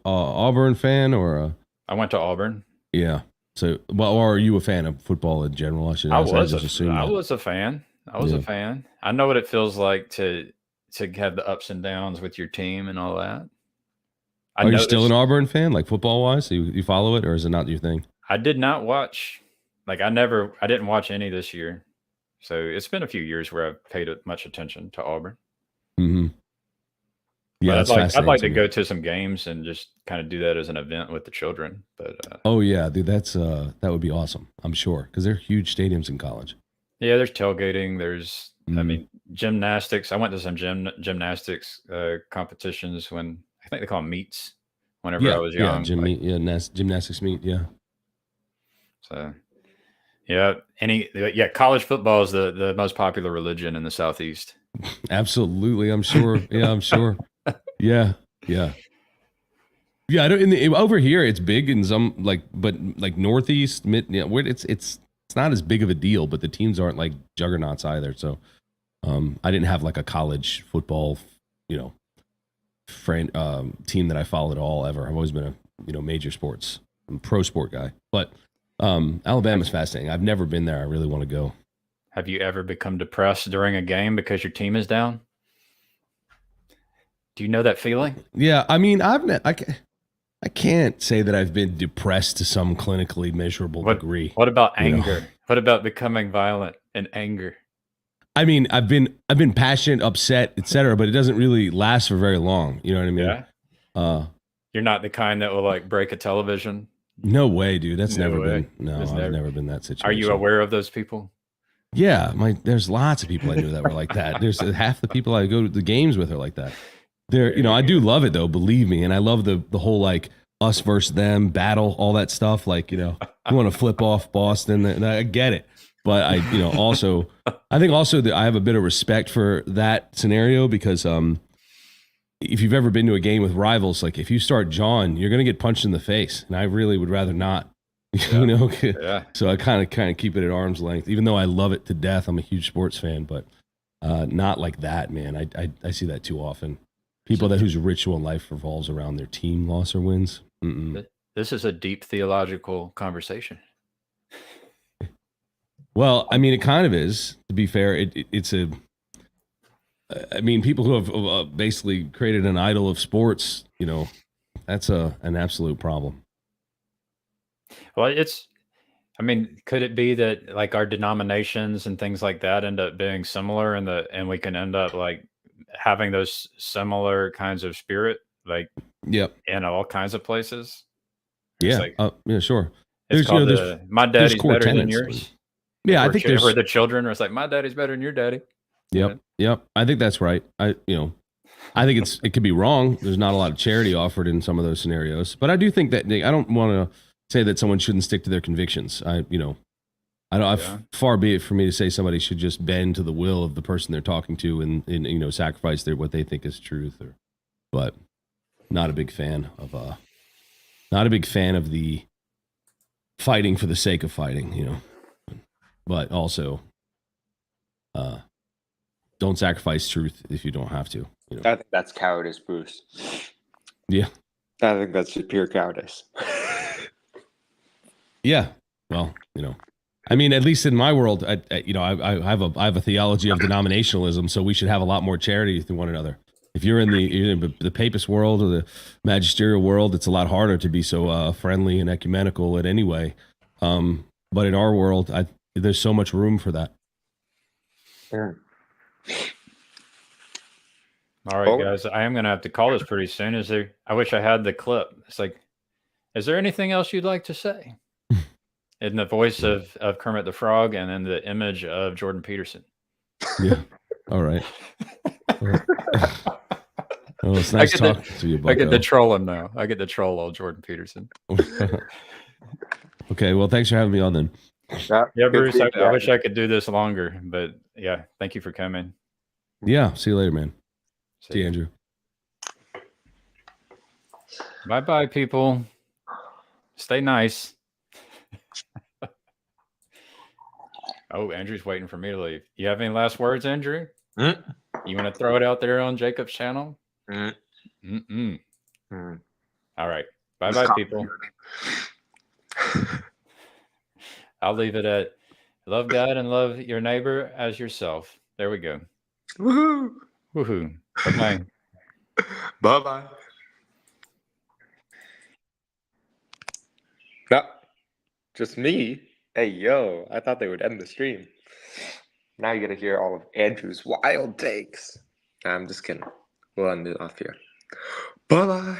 I: Auburn fan or
A: I went to Auburn.
I: yeah? So, well, or are you a fan of football in general? I should.
A: I
I: ask.
A: was
I: just assume that.
A: a fan. I was
I: Yeah.
A: a fan. I know what it feels like to have the ups and downs with your team and all that.
I: Are you still an Auburn fan, like football wise? So you follow it, or is it not your thing?
A: I did not watch. Like I didn't watch any this year. So it's been a few years where I've paid much attention to Auburn.
I: Mm-hmm. Yeah,
A: But I'd like to go to some games and just kind of do that as an event with the children. But
I: Oh yeah, dude, that would be awesome. I'm sure because they're huge stadiums in college.
A: yeah, there's tailgating. There's I
I: Mhm.
A: mean gymnastics. I went to some gymnastics competitions when I think they call them meets. Whenever I was young,
I: gymnastics meet. Yeah,
A: So college football is the most popular religion in the Southeast.
I: absolutely. I'm sure. Yeah, I'm sure. Yeah. I don't. Over here, it's big in some but Northeast, mid. Yeah, where it's not as big of a deal, but the teams aren't like juggernauts either. So, I didn't have like a college football, team that I followed at all ever. I've always been a major sports, pro sport guy. But Alabama's fascinating. I've never been there. I really want to go.
A: Have you ever become depressed during a game because your team is down? Do you know that feeling?
I: Yeah, I mean, I can't say that I've been depressed to some clinically measurable degree.
A: What about
I: you know?
A: anger? What about becoming violent and anger?
I: I mean, I've been passionate, upset, etc., but it doesn't really last for very long. You know what I mean?
A: Yeah. You're not the kind that will like break a television.
I: No way, dude. That's
A: No
I: never
A: way.
I: been. No,
A: There's
I: I've
A: never-
I: never been that situation.
A: Are you aware of those people?
I: Yeah, there's lots of people I knew that were like that. There's half the people I go to the games with are like that. I do love it though, believe me, and I love the whole like us versus them battle, all that stuff. Like you want to flip off Boston, and I get it, but I also I think also that I have a bit of respect for that scenario because if you've ever been to a game with rivals, like if you start jawing, you're gonna get punched in the face, and I really would rather not.
A: Yeah.
I: So I kind of keep it at arm's length, even though I love it to death. I'm a huge sports fan, but not like that, man. I see that too often. People whose ritual in life revolves around their team loss or wins. Mm-mm.
A: This is a deep theological conversation.
I: Well, I mean, it kind of is. To be fair, it's a. I mean, people who have basically created an idol of sports, that's an absolute problem.
A: Well, could it be that like our denominations and things like that end up being similar and we can end up like having those similar kinds of spirit, like
I: Yep.
A: in all kinds of places?
I: Yeah.
A: like-
I: Yeah. Sure.
A: It's
I: There's,
A: called my daddy's
I: core
A: better than
I: tenets.
A: yours.
I: Yeah, I
A: Where
I: think
A: chi-
I: there's.
A: where the children are it's like my daddy's better than your daddy.
I: Yep. I think that's right. I think it could be wrong. There's not a lot of charity offered in some of those scenarios, but I do think that I don't want to say that someone shouldn't stick to their convictions. Far be it for me to say somebody should just bend to the will of the person they're talking to and sacrifice what they think is truth. But not a big fan of the fighting for the sake of fighting. But also Don't sacrifice truth if you don't have to. You know?
J: I think that's cowardice, Bruce.
I: Yeah.
J: I think that's just pure cowardice.
I: Yeah. Well, you know, I mean, at least in my world, I have a theology of denominationalism, so we should have a lot more charity to one another. If you're in the papist world or the magisterial world, it's a lot harder to be so friendly and ecumenical in any way. But in our world, there's so much room for that.
J: Yeah.
A: All right, guys, I am going to have to call this pretty soon. I wish I had the clip. It's like, is there anything else you'd like to say? In the voice of Kermit the Frog and then the image of Jordan Peterson.
I: Yeah. All right. Well, it's nice talking to you, Bucko.
A: I get to troll him now. I get to troll old Jordan Peterson.
I: Okay. Well, thanks for having me on then.
A: Yeah, Bruce, I wish I could do this longer, but yeah, thank you for coming.
I: Yeah. See you later, man. See you, Andrew.
A: Bye-bye, people. Stay nice. Oh, Andrew's waiting for me to leave. You have any last words, Andrew? You want to throw it out there on Jacob's channel? All right. Bye-bye, people. I'll leave it at love God and love your neighbor as yourself. There we go.
J: Woohoo!
A: Woohoo. Bye-bye.
J: Bye-bye. No, just me. Hey, yo, I thought they would end the stream. Now you gotta hear all of Andrew's wild takes. I'm just kidding. We'll end it off here. Bye-bye.